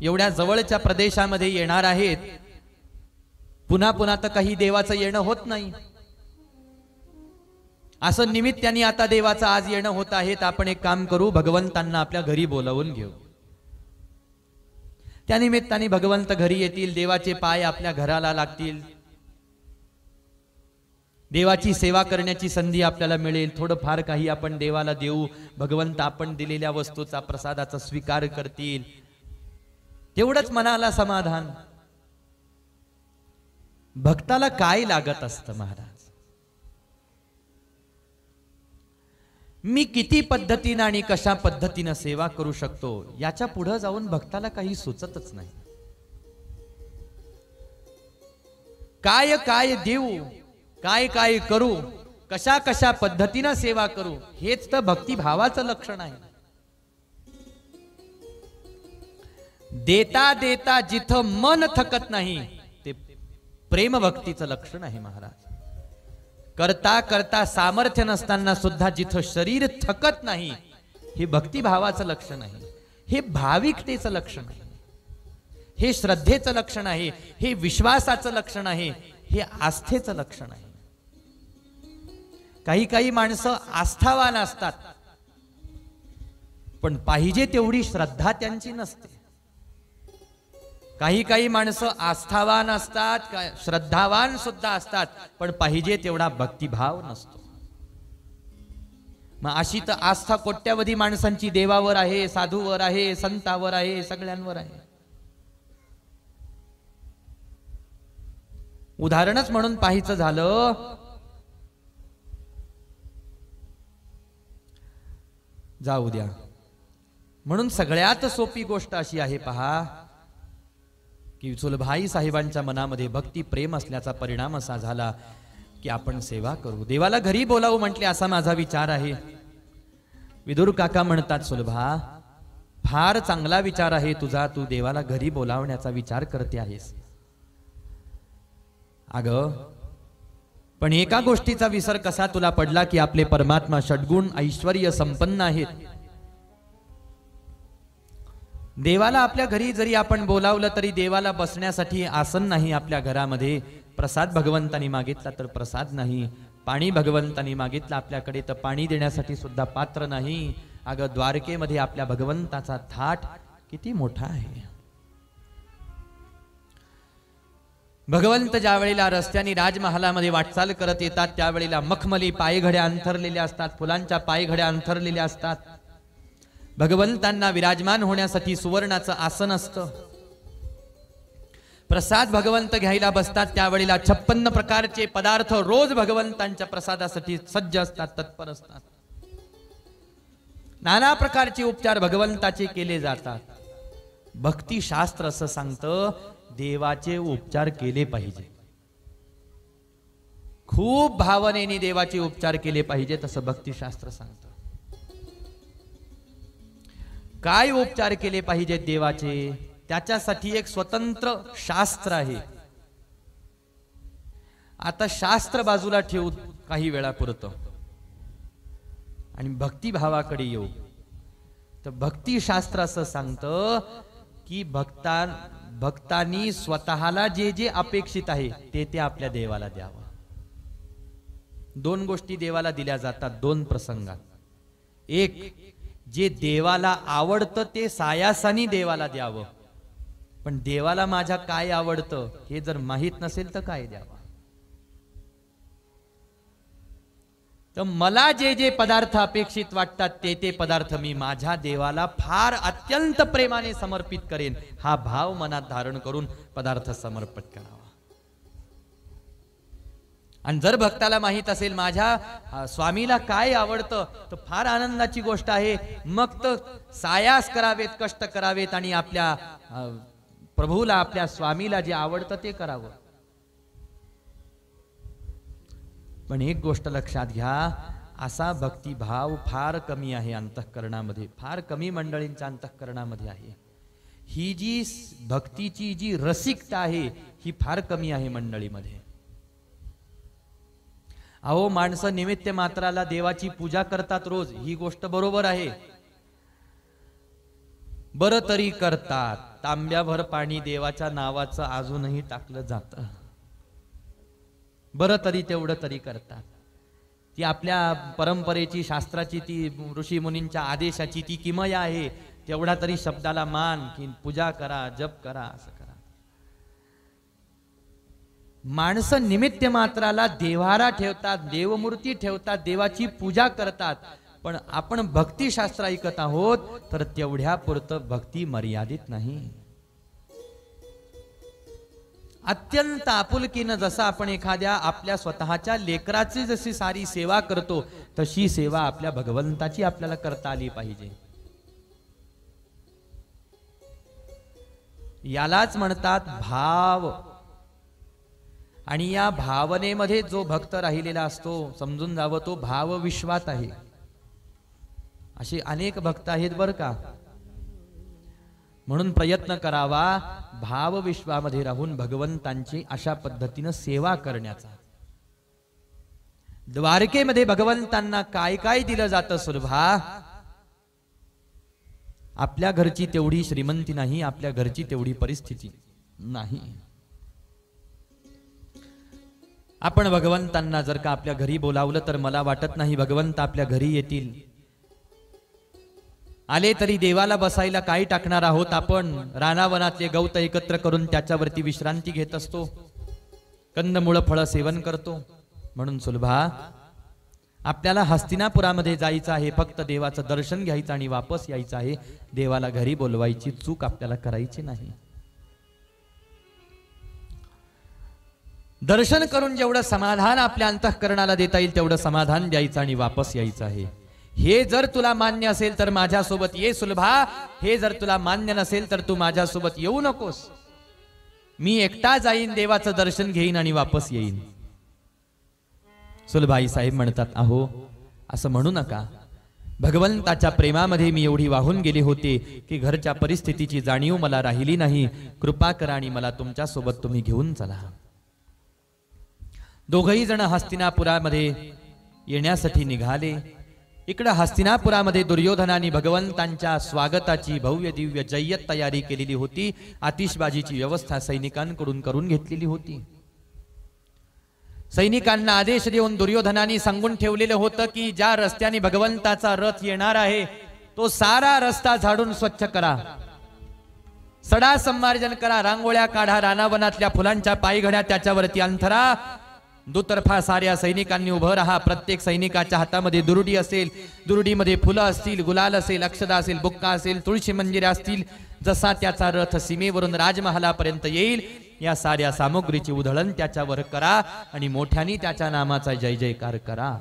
एवढ्या जवळच्या प्रदेशामध्ये येणार आहेत. पुन्हा पुन्हा तर काही देवाचं येणं होत नाही. असं निमित्ताने आता देवाचं आज येणं होत आहे. आपण एक काम करू, भगवंतांना आपल्या घरी बोलावून घेऊ. त्या निमित्ताने भगवंत घरी येतील, देवाचे पाय आपल्या घराला लागतील, देवाची सेवा करण्याची संधी आपल्याला मिळेल. थोडं फार काही आपण देवाला देऊ, भगवंत आपण दिलेल्या वस्तूचा प्रसादाचा स्वीकार करतील. तेवढंच मनाला समाधान. भक्ताला काय लागत असतं महाराज? मी किती पद्धतीनं आणि कशा पद्धतीनं सेवा करू शकतो याच्या पुढे जाऊन भक्ताला काही सुचतच नाही. काय काय देऊ, काय काय करू, कशा कशा पद्धतीनं सेवा करू, हेच तर भक्तिभावाचं लक्षण आहे. देता देता जिथं मन थकत नाही ते प्रेम भक्तीचं लक्षण आहे महाराज. करता करता सामर्थ्य नसताना सुद्धा जिथं शरीर थकत नाही हे भक्तिभावाचं लक्षण आहे. हे भाविकतेचं लक्षण आहे. हे श्रद्धेचं लक्षण आहे. हे विश्वासाचं लक्षण आहे. हे आस्थेचं लक्षण आहे. काही काही माणसं आस्थावान असतात पण पाहिजे तेवढी श्रद्धा त्यांची नसते. काही काही माणसं आस्थावान असतात, श्रद्धावान सुद्धा असतात पण पाहिजे तेवढा भक्तिभाव नसतो. मग अशी तर आस्था कोट्यावधी माणसांची देवावर आहे, साधूवर आहे, संतावर आहे, सगळ्यांवर आहे. उदाहरणच म्हणून पाहायचं झालं जाऊ द्या. म्हणून सगळ्यात सोपी गोष्ट अशी आहे पहा की सुलभाई साहेबांच्या मनामध्ये भक्ती प्रेम असल्याचा परिणाम असा झाला की आपण सेवा करू, देवाला घरी बोलावू म्हटले असा माझा विचार आहे. विदुर काका म्हणतात सुलभा फार चांगला विचार आहे तुझा, तू देवाला घरी बोलावण्याचा विचार करते आहेस. अग पण एका गोष्टीचा विसर कसा तुला पडला की आपले परमात्मा षड्गुण ऐश्वर्य संपन्न आहेत. देवाला आपल्या घरी जरी आपण बोलावलं तरी देवाला बसण्यासाठी आसन नाही आपल्या घरामध्ये. प्रसाद भगवंतानी मागितला तर प्रसाद नाही, पाणी भगवंतानी मागितलं आपल्याकडे तर पाणी देण्यासाठी सुद्धा पात्र नाही. अगं द्वारकेमध्ये आपल्या भगवंताचा थाट किती मोठा आहे. भगवंत ज्या वेळेला रस्त्याने राजमहालामध्ये वाटचाल करत येतात त्यावेळेला मखमली पायघड्या अंथरलेल्या असतात, फुलांच्या पायघड्या अंथरलेल्या असतात. भगवंतांना विराजमान होण्यासाठी सुवर्णाचं आसन असतं. प्रसाद भगवंत घ्यायला बसतात त्यावेळेला 56 प्रकारचे पदार्थ रोज भगवंतांच्या प्रसादासाठी सज्ज असतात, तत्पर असतात. नाना प्रकारचे उपचार भगवंताचे केले जातात. भक्ती शास्त्र असं सांगतं देवाचे उपचार केले पाहिजे, खूप भावनेने देवाचे उपचार केले पाहिजे असं भक्तिशास्त्र सांगतं. काय उपचार केले पाहिजेत देवाचे त्याच्यासाठी एक स्वतंत्र शास्त्र आहे. आता शास्त्र बाजूला ठेवू काही वेळापुरतं आणि भक्तिभावाकडे येऊ तर भक्तिशास्त्र असं सांगतं की भक्तांनी स्वतःला जे जे अपेक्षित आहे ते आपल्या देवाला द्यावं. 2 गोष्टी देवाला दिल्या जातात 2 प्रसंगात. एक, जे देवाला आवडतं ते सायासानी देवाला द्यावं. पण देवाला माझ्या काय आवडतं हे जर माहित नसेल तर काय द्यावं. तर मला जे जे पदार्थ अपेक्षित वाटतात ते पदार्थ मी माझ्या देवाला फार अत्यंत प्रेमाने समर्पित करेन, हा भाव मनात धारण करून पदार्थ समर्पित करावा. आणि जर भक्ताला माहित असेल माझ्या स्वामीला काय आवडतं तर फार आनंदाची गोष्ट आहे. मग तर सायास करावेत, कष्ट करावेत आणि आपल्या प्रभूला आपल्या स्वामीला जे आवडतं ते करावं. पण एक गोष्ट लक्षात घ्या, असा भक्तिभाव फार कमी आहे अंतःकरणामध्ये, फार कमी मंडळींच्या अंतःकरणामध्ये आहे. ही जी भक्तीची जी रसिकता आहे ही फार कमी आहे मंडळीमध्ये. अहो माणसं निमित्त मात्राला देवाची पूजा करतात रोज, ही गोष्ट बरोबर आहे. बरं तरी करतात, तांब्याभर पाणी देवाच्या नावाचं अजूनही टाकलं जातं. बरं तरी तेवढं तरी करतात. ती आपल्या परंपरेची, शास्त्राची, ती ऋषी मुनींच्या आदेशाची ती किमया आहे. तेवढा तरी शब्दाला मान की पूजा करा, जप करा, असं करा. माणसं निमित्त मात्राला देवारा ठेवतात, देवमूर्ती ठेवतात, देवाची पूजा करतात. पण आपण भक्तिशास्त्र ऐकत आहोत तर तेवढ्या पुरतं भक्ती मर्यादित नाही. अत्यंत आपुलकीनं जसं आपण एखाद्या आपल्या स्वतःच्या लेकराची जशी सारी सेवा करतो तशी सेवा आपल्या भगवंताची आपल्याला करता आली पाहिजे. यालाच म्हणतात भाव. आणि या भावनेमध्ये जो भक्त राहिलेला असतो समजून जावं तो भाव विश्वात आहे. असे अनेक भक्त आहेत बरं का. म्हणून प्रयत्न करावा भाव विश्वामध्ये राहून भगवंतांची अशा पद्धतीनं सेवा करण्याचा. द्वारकेमध्ये भगवंतांना काय काय दिलं जातं सुलभा. आपल्या घरची तेवढी श्रीमंती नाही, आपल्या घरची तेवढी परिस्थिती नाही. आपण भगवंतांना जर का आपल्या घरी बोलावलं तर मला वाटत नाही भगवंत आपल्या घरी येतील. आले तरी देवाला बसायला काय टाकणार आहोत आपण. रानावनातले गवत एकत्र करून त्याच्यावरती विश्रांती घेत असतो, कंदमुळं फळं सेवन करतो. म्हणून सुलभा आपल्याला हस्तिनापुरामध्ये जायचं आहे, फक्त देवाचं दर्शन घ्यायचं आणि वापस यायचं आहे. देवाला घरी बोलवायची चूक आपल्याला करायची नाही. दर्शन करून जेवढं समाधान आपल्या अंतःकरणाला देता येईल तेवढं समाधान द्यायचं आणि वापस यायचं आहे. हे जर तुला मान्य असेल तर माझ्यासोबत ये सुलभा. हे जर तुला मान्य नसेल तर तू माझ्यासोबत येऊ नकोस. मी एकटा जाईन, देवाचं दर्शन घेईन आणि वापस येईन. सुलभाई साहेब म्हणतात, अहो असं म्हणू नका. भगवंताच्या प्रेमामध्ये मी एवढी वाहून गेले होते की घरच्या परिस्थितीची जाणीव मला राहिली नाही. कृपा करा आणि मला तुमच्या सोबत तुम्ही घेऊन चला. दोघही जण हस्तिनापुरामध्ये येण्यासाठी निघाले. इकडे हस्तिनापुरामध्ये दुर्योधनाने भगवंतांच्या स्वागताची भव्य दिव्य जय्यत तयारी केलेली होती. आतिषबाजीची व्यवस्था सैनिकांकडून करून घेतलेली होती. सैनिकांना आदेश देऊन दुर्योधनाने सांगून ठेवलेलं होतं की ज्या रस्त्याने भगवंताचा रथ येणार आहे तो सारा रस्ता झाडून स्वच्छ करा, सडा संमार्जन करा, रांगोळ्या काढा, रानावनातल्या फुलांच्या पायघड्या त्याच्यावरती अंथरा. दुतर्फा साऱ्या सैनिकांनी उभं राहा. प्रत्येक सैनिकाच्या हातामध्ये दुरुडी असेल, दुरुडीमध्ये फुलं असतील, गुलाल असेल, अक्षदा असेल, बुक्का असेल, तुळशी मंजिरे असतील. जसा त्याचा रथ सीमेवरून राजमहालापर्यंत येईल या साऱ्या सामग्रीची उधळण त्याच्यावर करा आणि मोठ्याने त्याच्या नामाचा जय जयकार करा.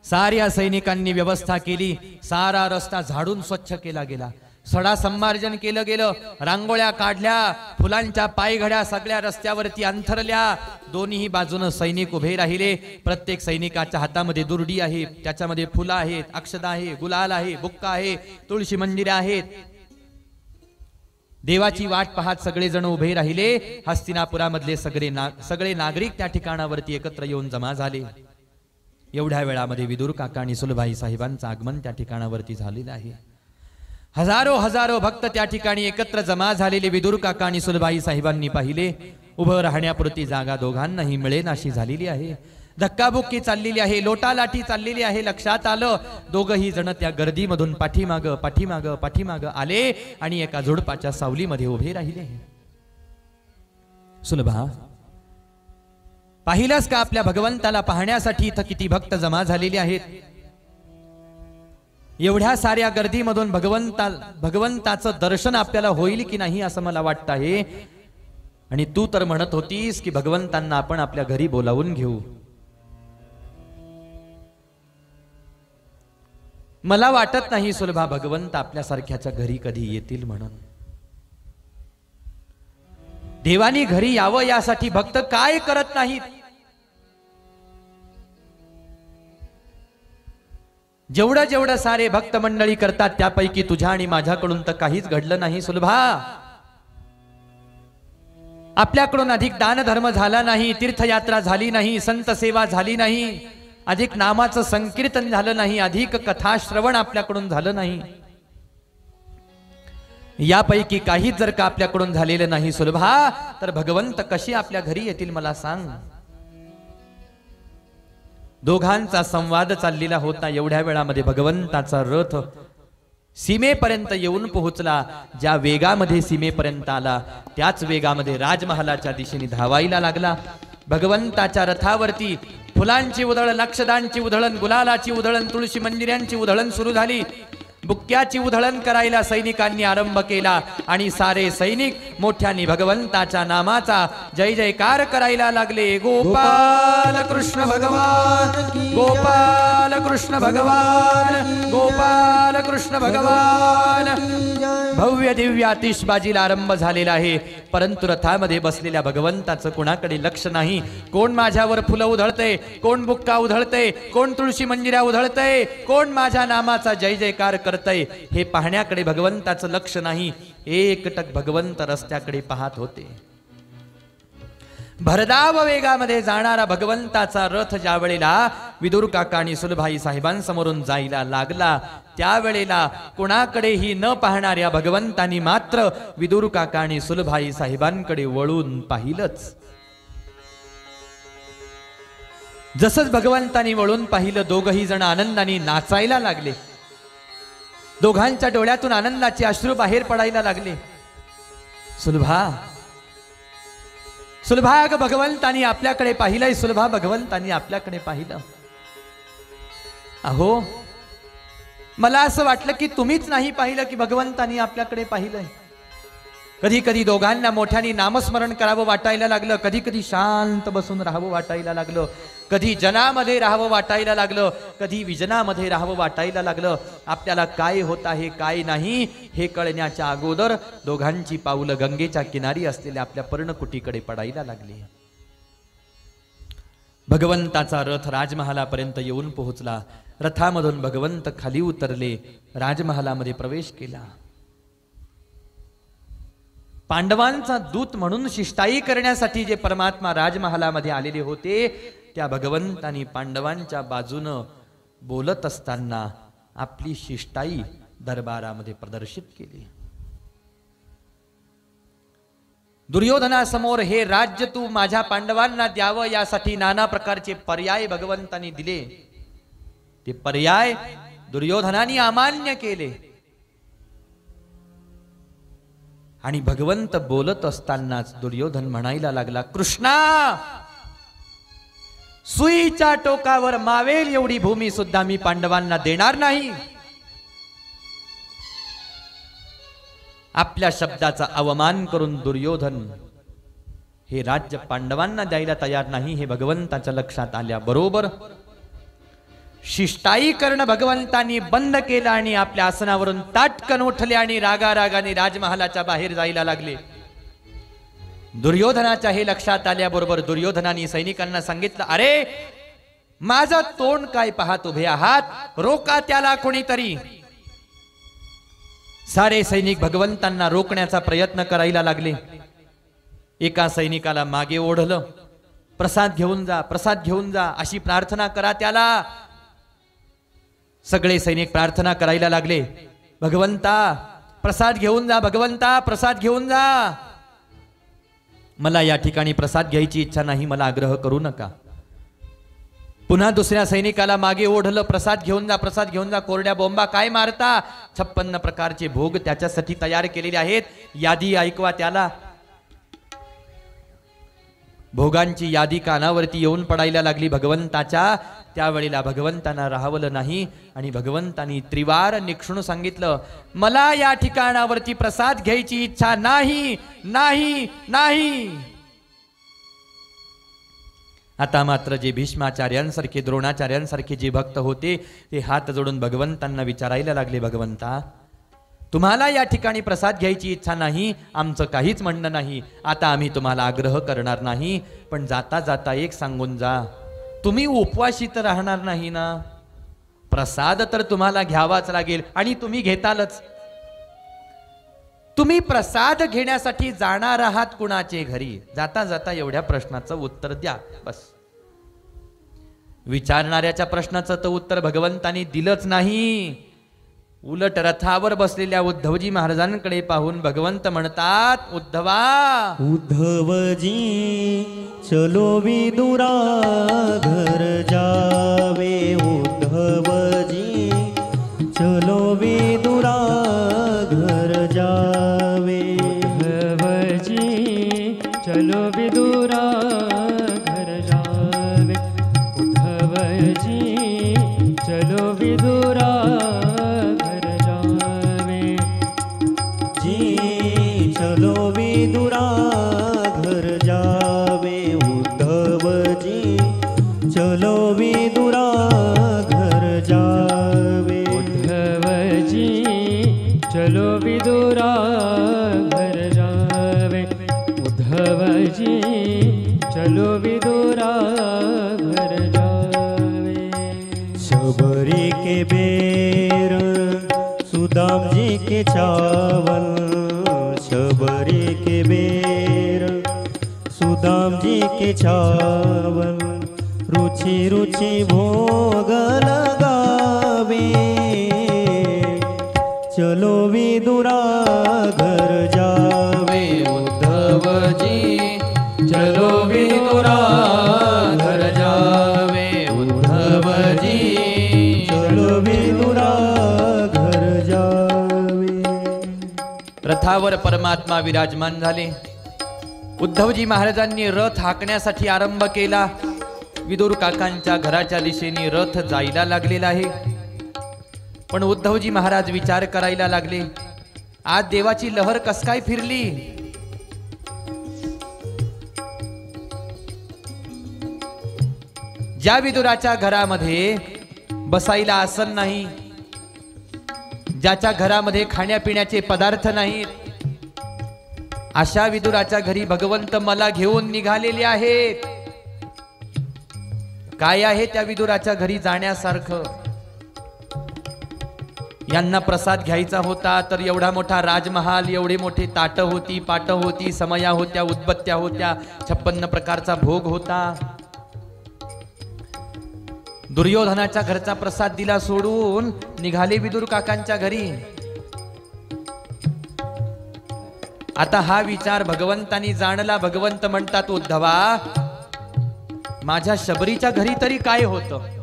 साऱ्या सैनिकांनी व्यवस्था केली. सारा रस्ता झाडून स्वच्छ केला गेला, सडा संमार्जन केलं गेलं, रांगोळ्या काढल्या, फुलांच्या पायघड्या सगळ्या रस्त्यावरती अंथरल्या. दोन्ही बाजूने सैनिक उभे राहिले. प्रत्येक सैनिकाच्या हातामध्ये दुर्डी आहे, त्याच्यामध्ये फुलं आहेत, अक्षदा आहे, गुलाल आहे, बुक्का आहे, तुळशी मंजिरे आहेत. देवाची वाट पाहत सगळे जण उभे राहिले. हस्तिनापुरामधले सगळे नागरिक त्या ठिकाणावरती एकत्र येऊन जमा झाले. एवढ्या वेळामध्ये विदुर काका आणि सुलभाई साहेबांचं आगमन त्या ठिकाणावरती झालेलं आहे. हजारो भक्त त्या ठिकाणी एकत्र जमा झालेले विदुर काका आणि सुलभाई साहेबांनी पाहिले. उभं राहण्यापुरती जागा दोघांनाही मिळेनाशी झालेली आहे. धक्काबुक्की चाललेली आहे, लोटालाटी चाललेली आहे. लक्षात आलं दोघही जण त्या गर्दीमधून पाठीमाग आले आणि एका झुडपाच्या सावलीमध्ये उभे राहिले. सुलभा, पाहिलंस का आपल्या भगवंताला पाहण्यासाठी इथं किती भक्त जमा झालेले आहेत. एवढ्या साऱ्या गर्दीमधून भगवंताचं दर्शन आपल्याला होईल की नाही असं मला वाटतं आहे. आणि तू तर म्हणत होतीस की भगवंतांना आपण आपल्या घरी बोलावून घेऊ. मला वाटत नाही सुलभा भगवंत आपल्यासारख्याच्या घरी कधी येतील म्हणून. देवानी घरी यावं यासाठी भक्त काय करत नाहीत. जेवढं सारे भक्त मंडळी करतात त्यापैकी तुझ्या आणि माझ्याकडून तर काहीच घडलं नाही सुलभा. आपल्याकडून अधिक दान धर्म झाला नाही, तीर्थयात्रा झाली नाही, संत सेवा झाली नाही, अधिक नामाचं संकीर्तन झालं नाही, अधिक कथा श्रवण आपल्याकडून झालं नाही. यापैकी काहीच जर का आपल्याकडून झालेलं नाही सुलभा तर भगवंत कशी आपल्या घरी येतील मला सांग. दोघांचा संवाद चाललेला होता. एवढ्या वेळामध्ये भगवंताचा रथ सीमेपर्यंत येऊन पोहोचला. ज्या वेगामध्ये सीमेपर्यंत आला त्याच वेगामध्ये राजमहालाच्या दिशेने धावायला लागला. भगवंताच्या रथावरती फुलांची उधळण, अक्षदांची उधळण, गुलालाची उधळण, तुळशी मंजिऱ्यांची उधळण सुरू झाली. बुक्क्याची उधळण करायला सैनिकांनी आरंभ केला आणि सारे सैनिक मोठ्याने भगवंताच्या नामाचा जय जयकार करायला लागले. गोपाल कृष्ण भगवान, गोपाल कृष्ण भगवान, गोपाल कृष्ण भगवान. भव्य दिव्य आतिषबाजीला आरंभ झालेला आहे. परंतु रथामध्ये बसलेल्या भगवंताचं कुणाकडे लक्ष नाही. कोण माझ्यावर फुलं उधळते, कोण बुक्का उधळते, कोण तुळशी मंजिऱ्या उधळते, कोण माझ्या नामाचा जय जयकार करतय हे पाहण्याकडे भगवंताचं लक्ष नाही. एकटक भगवंत रस्त्याकडे पाहत होते. भरधाव वेगामध्ये जाणारा भगवंताचा रथ ज्या वेळेला विदुर काका आणि सुलभाई साहेबांसमोरून जायला लागला त्यावेळेला कोणाकडेही न पाहणाऱ्या भगवंतांनी मात्र विदुर काका आणि सुलभाई साहेबांकडे वळून पाहिलंच. जसंच भगवंतांनी वळून पाहिलं दोघही जण आनंदाने नाचायला लागले. दोघांच्या डोळ्यातून आनंदाचे अश्रू बाहेर पडायला लागले. सुलभा, सुलभाग भगवंतानी आपल्याकडे पाहिलंय, सुलभा भगवंतानी आपल्याकडे पाहिलं. अहो मला असं वाटलं की तुम्हीच नाही पाहिलं की भगवंतानी आपल्याकडे पाहिलंय. कधी कधी दोघांना मोठ्याने नामस्मरण करावं वाटायला लागलं, कधी कधी शांत बसून राहावं वाटायला लागलं, कधी जनामध्ये राहावं वाटायला लागलं, कधी विजनामध्ये राहावं वाटायला लागलं. आपल्याला काय होत आहे काय नाही हे कळण्याच्या अगोदर दोघांची पावलं गंगेच्या किनारी असलेल्या आपल्या पर्णकुटीकडे पडायला लागली. भगवंताचा रथ राजमहालापर्यंत येऊन पोहोचला. रथामधून भगवंत खाली उतरले, राजमहालामध्ये प्रवेश केला. पांडवांचा दूत म्हणून शिष्टाई करण्यासाठी जे परमात्मा राजमहालामध्ये आलेले होते, त्या भगवंतानी पांडवांच्या बाजूनं बोलत असताना आपली शिष्टाई दरबारामध्ये प्रदर्शित केली. दुर्योधनासमोर हे राज्य तू माझ्या पांडवांना द्यावं यासाठी नाना प्रकारचे पर्याय भगवंतानी दिले. ते पर्याय दुर्योधनाने अमान्य केले. आणि भगवंत बोलत असतानाच दुर्योधन म्हणायला लागला, कृष्णा, सुईच्या टोकावर मावेल एवढी भूमी सुद्धा मी पांडवांना देणार नाही. आपल्या शब्दाचा अवमान करून दुर्योधन हे राज्य पांडवांना द्यायला तयार नाही हे भगवंताच्या लक्षात आल्याबरोबर शिष्टाई करणं भगवंतांनी बंद केलं आणि आपल्या आसनावरून ताटकन उठले आणि रागारागाने राजमहालाच्या बाहेर जायला लागले. दुर्योधनाच्या हे लक्षात आल्याबरोबर दुर्योधनाने सैनिकांना सांगितलं, अरे माझं तोंड काय पाहत उभे आहात, रोका त्याला कोणीतरी. सारे सैनिक भगवंतांना रोखण्याचा प्रयत्न करायला लागले. एका सैनिकाला मागे ओढलं, प्रसाद घेऊन जा, प्रसाद घेऊन जा अशी प्रार्थना करा त्याला. सगळे सैनिक प्रार्थना करायला लागले, भगवंता प्रसाद घेऊन जा, भगवंता प्रसाद घेऊन जा. मला या ठिकाणी प्रसाद घ्यायची इच्छा नाही, मला आग्रह करू नका. पुन्हा दुसऱ्या सैनिकाला मागे ओढलं, प्रसाद घेऊन जा, प्रसाद घेऊन जा. कोरड्या बोंबा काय मारता, 56 प्रकारचे भोग त्याच्यासाठी तयार केलेले आहेत, यादी ऐकवा त्याला. भोगांची यादी कानावरती येऊन पडायला लागली भगवंताच्या. त्यावेळेला भगवंतांना राहवलं नाही आणि भगवंतांनी त्रिवार निक्षून सांगितलं, मला या ठिकाणावरती प्रसाद घ्यायची इच्छा नाही नाही नाही. आता मात्र जे भीष्माचार्यांसारखे द्रोणाचार्यांसारखे जे भक्त होते ते हात जोडून भगवंतांना विचारायला लागले, भगवंता तुम्हाला या ठिकाणी प्रसाद घ्यायची इच्छा नाही, आमचं काहीच म्हणणं नाही, आता आम्ही तुम्हाला आग्रह करणार नाही, पण जाता जाता एक सांगून जा, तुम्ही उपवाशी तर राहणार नाही ना, प्रसाद तर तुम्हाला घ्यावाच लागेल आणि तुम्ही घेतालच. तुम्ही प्रसाद घेण्यासाठी जाणार आहात कुणाचे घरी, जाता जाता एवढ्या प्रश्नाचं उत्तर द्या बस. विचारणाऱ्याच्या प्रश्नाचं तर उत्तर भगवंतांनी दिलंच नाही. उलट रथावर बसलेल्या उद्धवजी महाराजांकडे पाहून भगवंत म्हणतात, उद्धवा, उद्धवजी चलो विदुरा घर जावे, उद्धवजी चलो विदुरा घर जावे, उद्धवजी चलो विदुरा घर जावे, उद्धवजी चलो विदुरा चलो विदुरा घर जावे, उद्धवजी चलो विदुरा घर जावे, उद्धवजी चलो विदुरा घर जावे, उद्धवजी चलो विदुरा घर जावे. शबरी के बेर सुदाम जी के चावल, शबरी के बेर सुदाम जी के चावल, रुचि रुचि भोग लगावे, चलो विदुरा घर जावे, उद्धवजी चलो विदुरा घर जावे, उद्धवजी चलो विदुरा घर जावे. रथावर परमात्मा विराजमान झाले. उद्धवजी महाराजांनी रथ हाकण्यासाठी आरंभ केला. विदुर काकांच्या घराच्या दिशेने रथ जायला लागलेला आहे. पण उद्धवजी महाराज विचार करायला लागले, आज देवाची लहर कस काय फिरली. ज्या विदुराच्या घरामध्ये बसायला आसन नाही, ज्याच्या घरामध्ये खाण्यापिण्याचे पदार्थ नाहीत, अशा विदुराच्या घरी भगवंत मला घेऊन निघालेले आहेत. काय आहे त्या विदुराच्या घरी जाण्यासारखं. यांना प्रसाद घ्यायचा होता तर एवढा मोठा राजमहाल, एवढे मोठे ताट होती, पाट होती, समया होत्या, उदबत्त्या होत्या, 56 प्रकारचा भोग होता. दुर्योधनाच्या घरचा प्रसाद दिला सोडून निघाले विदुर काकांच्या घरी. आता हा विचार भगवंतानी जाणला. भगवंत म्हणतात, उद्धवा माझ्या शबरीच्या घरी तरी काय होतं.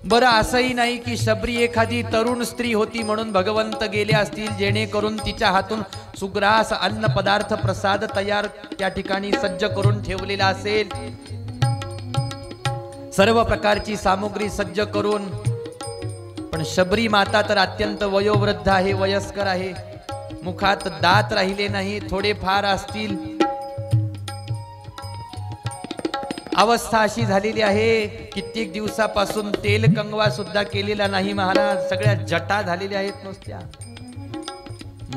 बरं असंही नाही की शबरी एखादी तरुण स्त्री होती म्हणून भगवंत गेले असतील, जेणेकरून तिच्या हातून सुग्रास अन्न पदार्थ प्रसाद तयार त्या ठिकाणी सज्ज करून ठेवलेला असेल, सर्व प्रकारची सामुग्री सज्ज करून. पण शबरी माता तर अत्यंत वयोवृद्ध आहे, वयस्कर आहे, मुखात दात राहिले नाही, थोडे फार असतील. अवस्था अशी झालेली आहे, कित्येक दिवसापासून तेल कंगवा सुद्धा केलेला नाही महाराज. सगळ्या जटा झालेल्या आहेत नुसत्या.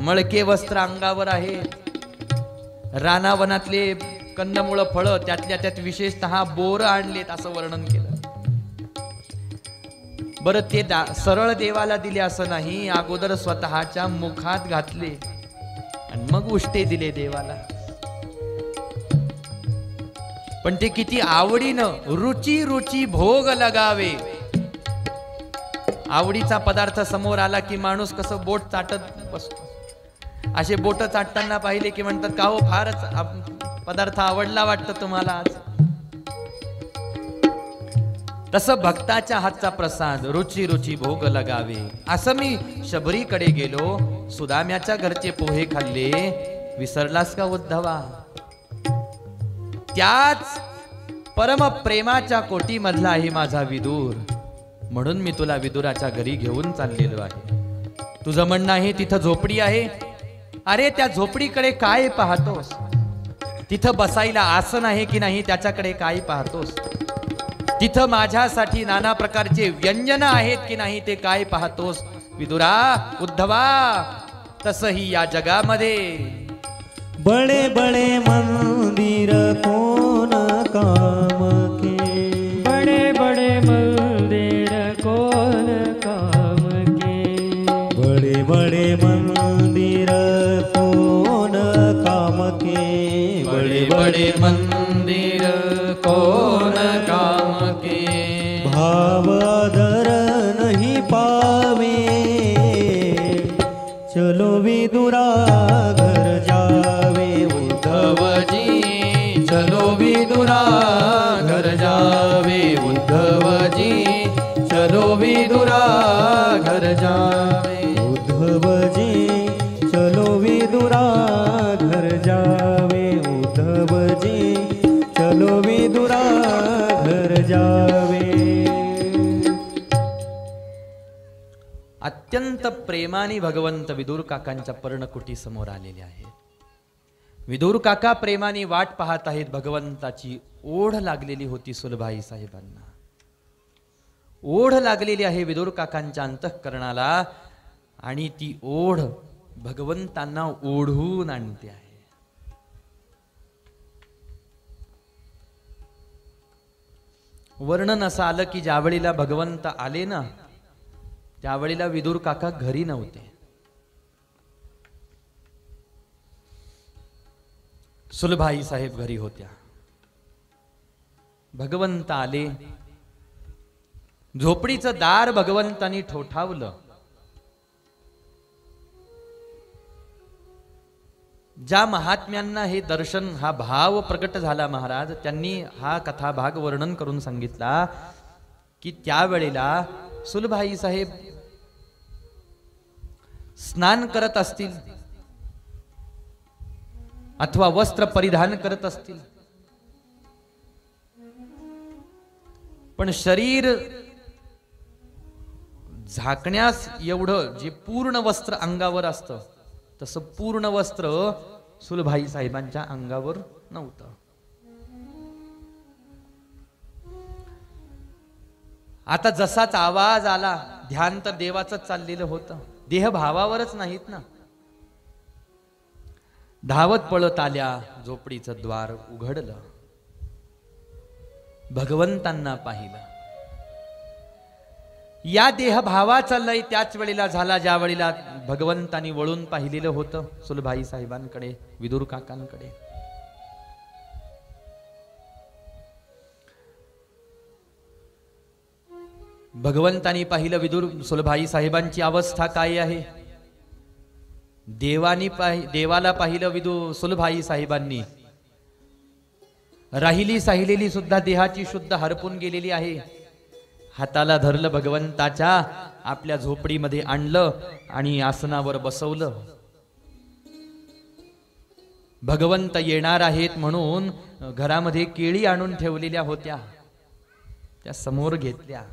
मळके वस्त्र अंगावर आहे. रानावनातले कंदमुळ फळं, त्यातल्या त्यात विशेषतः बोर आणलेत असं वर्णन केलं. बरं ते सरळ देवाला दिले असं नाही, अगोदर स्वतःच्या मुखात घातले आणि मग उष्टे दिले देवाला. पण ते किती आवडीनं, रुची रुची भोग लगावे. आवडीचा पदार्थ समोर आला की माणूस कसं बोट चाटत बसतो. असे बोट चाटताना पाहिले की म्हणतात, का हो फारच पदार्थ आवडला वाटतं तुम्हाला आज. तसं भक्ताच्या हातचा प्रसाद रुची रुची भोग लगावे. असं मी शबरीकडे गेलो, सुदाम्याच्या घरचे पोहे खाल्ले, विसरलास का उद्धवा. त्याच परम प्रेमाच्या कोटी मधला आहे माझा विदूर, म्हणून मी तुला विदुराच्या घरी घेऊन चाललेलो आहे. तुझं म्हणणं आहे तिथं झोपडी आहे. अरे त्या झोपडीकडे काय पाहतोस. तिथं बसायला आसन आहे की नाही त्याच्याकडे काय पाहतोस. तिथं माझ्यासाठी नाना प्रकारचे व्यंजन आहेत की नाही ते काय पाहतोस. विदुरा, उद्धवा, तसही या जगामध्ये बड़े बड़े मंदिर कौन काम के. बड़े बड़े मंदिर कौन काम के. बड़े बड़े मंदिर कौन काम के. बड़े बड़े मंदिर कौन काम के. भाव आदर नहीं पावे, चलो विदुरा घर जावे. उद्धवजी चलो विदुरा घर जावे. उद्धवजी चलो विदुरा घर जावे. उद्धवजी चलो विदुरा घर जावे. उद्धवजी चलो विदुरा घर जावे. अत्यंत प्रेमाने भगवंत विदुर काकांच्या पर्णकुटी समोर आलेले आहेत. विदुर काका प्रेमाने वाट पाहत आहेत. भगवंताची ओढ लागलेली होती सुलभाई साहेबांना. ओढ लागलेली आहे विदुर काकांच्या अंतःकरणाला आणि ती ओढ भगवंतांना ओढून आणते आहे. वर्णन असं आलं की ज्यावेळीला भगवंत आले ना, त्यावेळीला विदुर काका घरी नव्हते. सुलभाई साहेब घरी होत्या. भगवंत आले. झोपडीचं दार भगवंतानी ठोठावलं. ज्या महात्म्यांना हे दर्शन, हा भाव प्रकट झाला महाराज, त्यांनी हा कथा भाग वर्णन करून सांगितला की त्यावेळेला सुलभाई साहेब स्नान करत असतील अथवा वस्त्र परिधान करत असतील, पण शरीर झाकण्यास एवढं जे पूर्ण वस्त्र अंगावर असतं तसं पूर्ण वस्त्र सुलभाई साहेबांच्या अंगावर नव्हतं. आता जसाच आवाज आला, ध्यान तर देवाचं चाललेलं होतं, देह भावावरच नाहीत ना. धावत पळत आल्या, झोपडीचं द्वार उघडलं, भगवंतांना पाहिलं. या देह भावाचा लय त्याच वेळेला झाला ज्या वेळेला भगवंतांनी वळून पाहिलेलं होतं सुलभाई साहेबांकडे, विदुर काकांकडे. भगवंतांनी पाहिलं विदुर सुलभाई साहेबांची अवस्था काय आहे. देवाला पाहिलं विदुर सुलभाई साहेबांनी. राहिली साहिलेली सुद्धा देहाची शुद्ध हरपून गेलेली आहे. हाताला धरलं भगवंताच्या, आपल्या झोपडीमध्ये आणलं आणि आसनावर बसवलं. भगवंत येणार आहेत म्हणून घरामध्ये केळी आणून ठेवलेल्या होत्या, त्या समोर घेतल्या.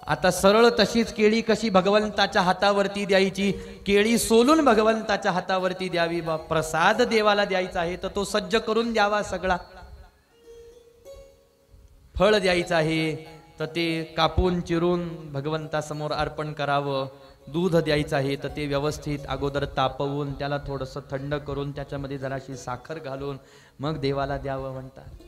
आता सरळ तशीच केळी कशी भगवंताच्या हातावरती द्यायची, केळी सोलून भगवंताच्या हातावरती द्यावी. बा प्रसाद देवाला द्यायचा आहे तर तो सज्ज करून द्यावा. सगळा फळ द्यायचं आहे तर ते कापून चिरून भगवंतासमोर अर्पण करावं. दूध द्यायचं आहे तर ते व्यवस्थित अगोदर तापवून त्याला थोडंसं थंड करून त्याच्यामध्ये जराशी साखर घालून मग देवाला द्यावं म्हणतात.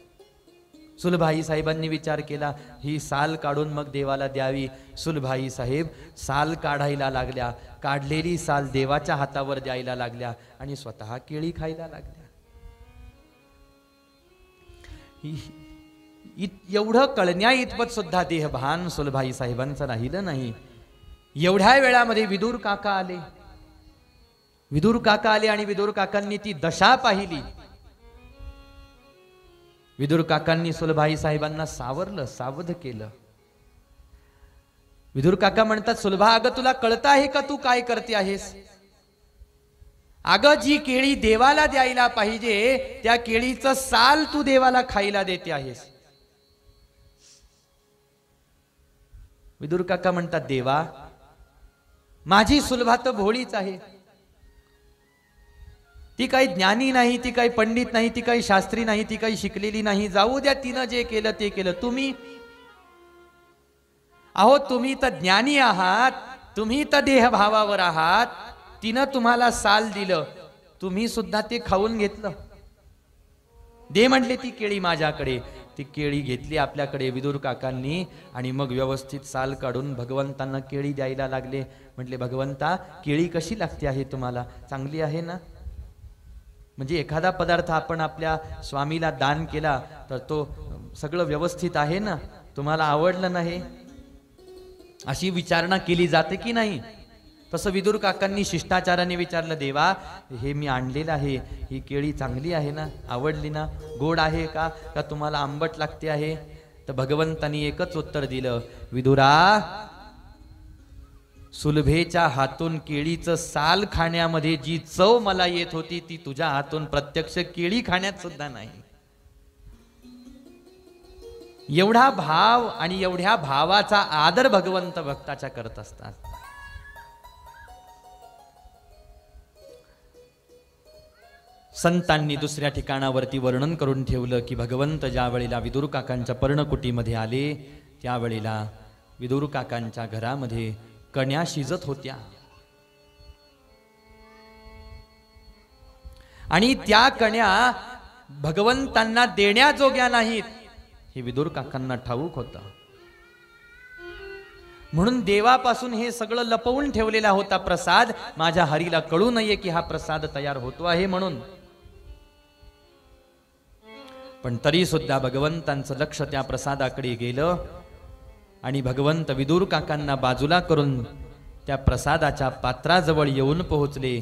सुलभाई साहेबांनी विचार केला, ही साल काढून मग देवाला द्यावी. सुलभाई साहेब साल काढायला लागल्या, काढलेली साल देवाच्या हातावर द्यायला लागल्या आणि स्वतः केळी खायला लागल्या. एवढं कळण्या इतपत सुद्धा देहभान सुलभाई साहेबांचं राहिलं नाही. एवढ्या वेळामध्ये विदुर काका आले. विदुर काका आले आणि विदुर काकांनी ती दशा पाहिली. विदुर काकांनी सुलभाई साहेबांना सावरलं, सावध केलं. विदुर काका म्हणतात, सुलभा अगं तुला कळतं आहे का तू काय करते आहेस. अगं जी केळी देवाला द्यायला पाहिजे त्या केळीचं साल तू देवाला खायला देते आहेस. विदुर काका म्हणतात, देवा माझी सुलभा तर भोळीच आहे. ती काही ज्ञानी नाही, ती काही पंडित नाही, ती काही शास्त्री नाही, ती काही शिकलेली नाही. जाऊ द्या, तिनं जे केलं ते केलं. तुम्ही अहो तुम्ही तर ज्ञानी आहात, तुम्ही तर देहभावावर आहात. तिनं तुम्हाला साल दिलं, तुम्ही सुद्धा ते खाऊन घेतलं. दे म्हटले ती केळी माझ्याकडे. ती केळी घेतली आपल्याकडे विदुर काकांनी आणि मग व्यवस्थित साल काढून भगवंतांना केळी द्यायला लागले. म्हटले, भगवंता केळी कशी लागते आहे तुम्हाला, चांगली आहे ना. म्हणजे एखादा पदार्थ आपण आपल्या स्वामीला दान केला तर तो सगळं व्यवस्थित आहे ना, तुम्हाला आवडलं नाही अशी विचारणा केली जाते की नाही. तसं विदुर काकांनी शिष्टाचाराने विचारलं, देवा हे मी आणलेलं आहे, ही केळी चांगली आहे ना, आवडली ना, गोड आहे का तुम्हाला आंबट लागते आहे. तर भगवंतांनी एकच उत्तर दिलं, विदुरा सुलभेच्या हातून केळीचं साल खाण्यामध्ये जी चव मला येत होती ती तुझ्या हातून प्रत्यक्ष केळी खाण्यात सुद्धा नाही. एवढा भाव आणि एवढ्या भावाचा आदर भगवंत भक्ताच्या करत असतात. संतांनी दुसऱ्या ठिकाणावरती वर्णन करून ठेवलं की भगवंत ज्या वेळेला विदुर काकांच्या पर्णकुटीमध्ये आले त्यावेळेला विदुर काकांच्या घरामध्ये कण्या शिजत होत्या आणि त्या कण्या भगवंतांना देण्याजोग्या नाहीत हे विदुर काकांना ठाऊक होतं. म्हणून देवापासून हे सगळं लपवून ठेवलेला होता प्रसाद. माझ्या हरीला कळू नये की हा प्रसाद तयार होतो आहे म्हणून. पण तरी सुद्धा भगवंतांचं लक्ष त्या प्रसादाकडे गेलं आणि भगवंत विदुर काकांना बाजूला करून त्या प्रसादाच्या पात्राजवळ येऊन पोहोचले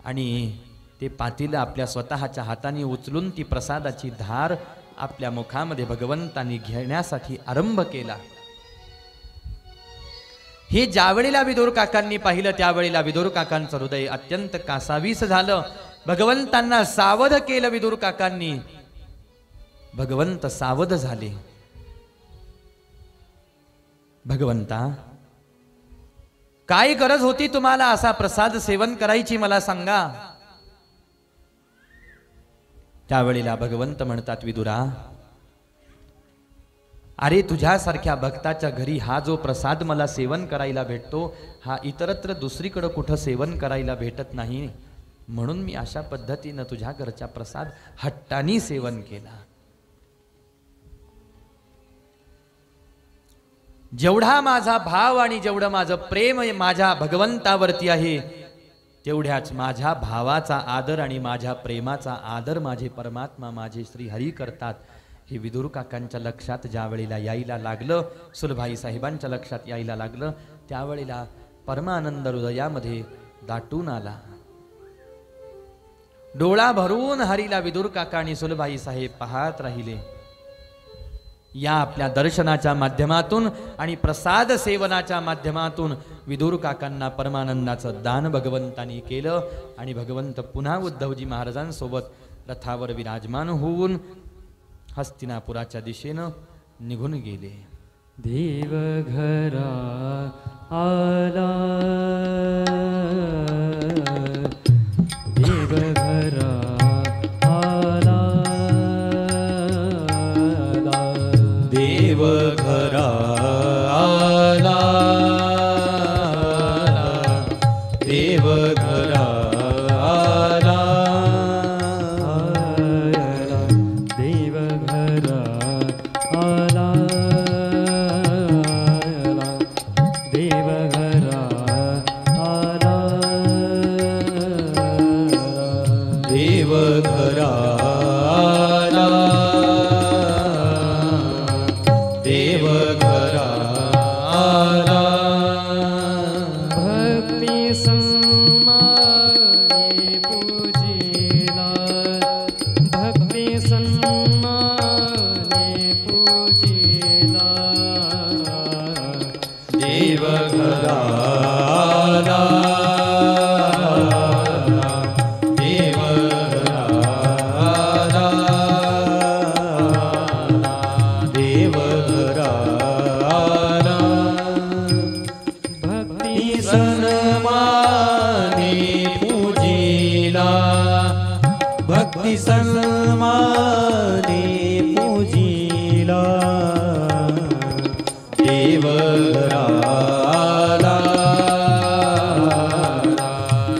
आणि ते पातील आपल्या स्वतःच्या हाताने उचलून ती प्रसादाची धार आपल्या मुखामध्ये भगवंतांनी घेण्यासाठी आरंभ केला. हे ज्या वेळेला विदुर काकांनी पाहिलं त्यावेळेला विदुर काकांचं हृदय अत्यंत कासावीस झालं. भगवंतांना सावध केलं विदुर काकांनी. भगवंत सावध झाले. भगवंता, काय गरज होती तुम्हाला असा प्रसाद सेवन करायची मला सांगा. त्यावेळेला भगवंत म्हणतात, विदुरा, अरे तुझ्यासारख्या भक्ताच्या घरी हा जो प्रसाद मला सेवन करायला भेटतो, हा इतरत्र दुसरीकडे कुठं सेवन करायला भेटत नाही. म्हणून मी अशा पद्धतीनं तुझ्या घरचा प्रसाद हट्टानी सेवन केला. जेवढा माझा भाव आणि जेवढं माझं प्रेम माझ्या भगवंतावरती आहे, तेवढ्याच माझ्या भावाचा आदर आणि माझ्या प्रेमाचा आदर माझे परमात्मा माझे श्री हरी करतात. हे विदुर काकांच्या लक्षात ज्या वेळेला यायला लागलं, सुलभाई साहेबांच्या लक्षात यायला लागलं, त्यावेळेला परमानंद हृदयामध्ये दाटून आला. डोळा भरून हरीला विदुर काका आणि सुलभाई साहेब पाहत राहिले. या आपल्या दर्शनाच्या माध्यमातून आणि प्रसाद सेवनाच्या माध्यमातून विदुर काकांना परमानंदाचं दान भगवंतांनी केलं. आणि भगवंत पुन्हा उद्धवजी महाराजांसोबत रथावर विराजमान होऊन हस्तिनापुराच्या दिशेनं निघून गेले. देवघरा आला, देवघरा आला, देवघरा आला, देवघरा आला, देवघरा आला, देवघरा आला, देवघरा आला, देवघरा आला. भक्ती सन्माने पूजिला, भक्ती सन्माने पूजिला, देवघरा आला, देवघरा आला, देवघरा आला. भक्ती सन्माने पूजिला, भक्ती सन्माने पूजिला, देवघरा आला,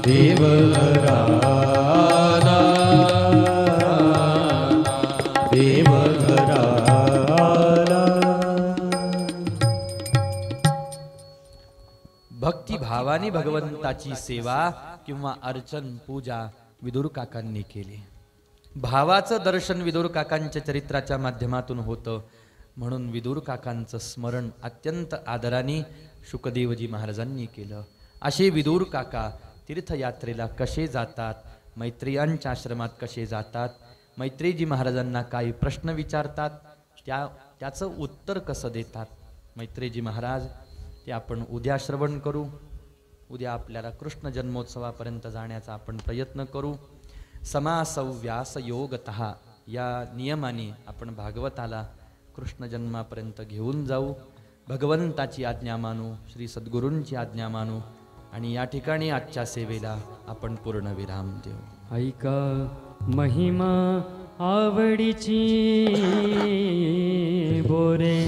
देवघरा आला, देवघरा आला. भक्तिभावाने भगवंताची सेवा किंवा अर्चन पूजा विदुर काकांनी केली. भावाचं दर्शन विदुर काकांच्या चरित्राच्या माध्यमातून होतं. म्हणून विदुर काकांचं स्मरण अत्यंत आदराने शुकदेवजी महाराजांनी केलं. असे विदुर काका तीर्थयात्रेला कसे जातात, मैत्रेयांच्या आश्रमात कसे जातात, मैत्रेयजी महाराजांना काही प्रश्न विचारतात, त्याचं उत्तर कसं देतात मैत्रेयजी महाराज, ते आपण उद्या श्रवण करू. उद्या आपल्याला कृष्ण जन्मोत्सवापर्यंत जाण्याचा आपण प्रयत्न करू. समासव्यास योगतः या नियमाने आपण भागवताला कृष्ण जन्मापर्यंत घेऊन जाऊ. भगवंताची आज्ञा मानू, श्री सद्गुरूंची आज्ञा मानू आणि या ठिकाणी आजच्या सेवेला आपण पूर्ण विराम देऊ. ऐका महिमा आवडीची, बोरे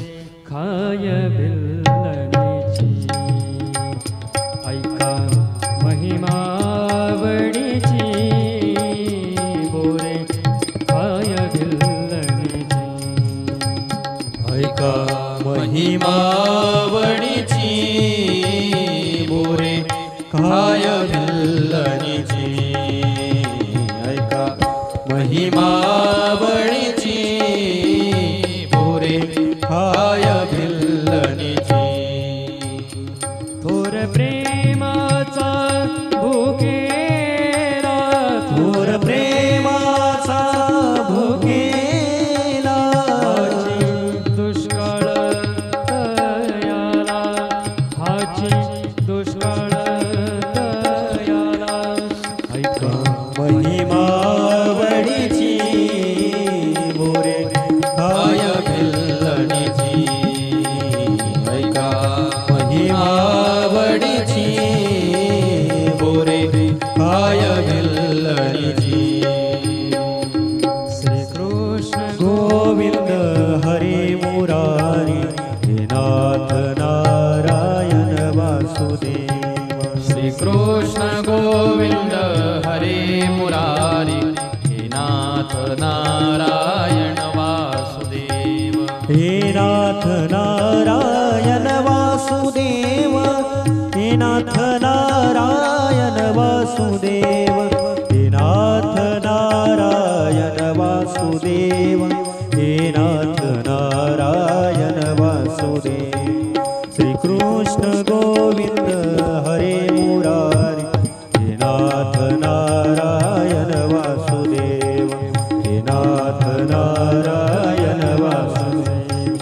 खाय बिल्लणीची. ऐका महिमा आवडीची, बोरे खाय बिल्लणीची. ऐका महिमावडीची, बोरे खाय बिल्लणीची. ऐका महिमावडीची, बोरे खाय बिल्लणीची. कृष्ण गोविंद हरे मुरारी हे नाथ नारायण वासुदेव हे नाथ नारायण वासुदेव हे नाथ नारायण वासुदेव हे नाथ नारायण वासुदेव हे नाथ नारायण वासुदेव श्री कृष्ण गोविंद हरे मुरारी हे नाथ नारायण वासुदेव हे नाथ नारायण वासुदेव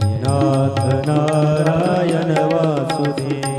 हे नाथ नारायण वासुदेव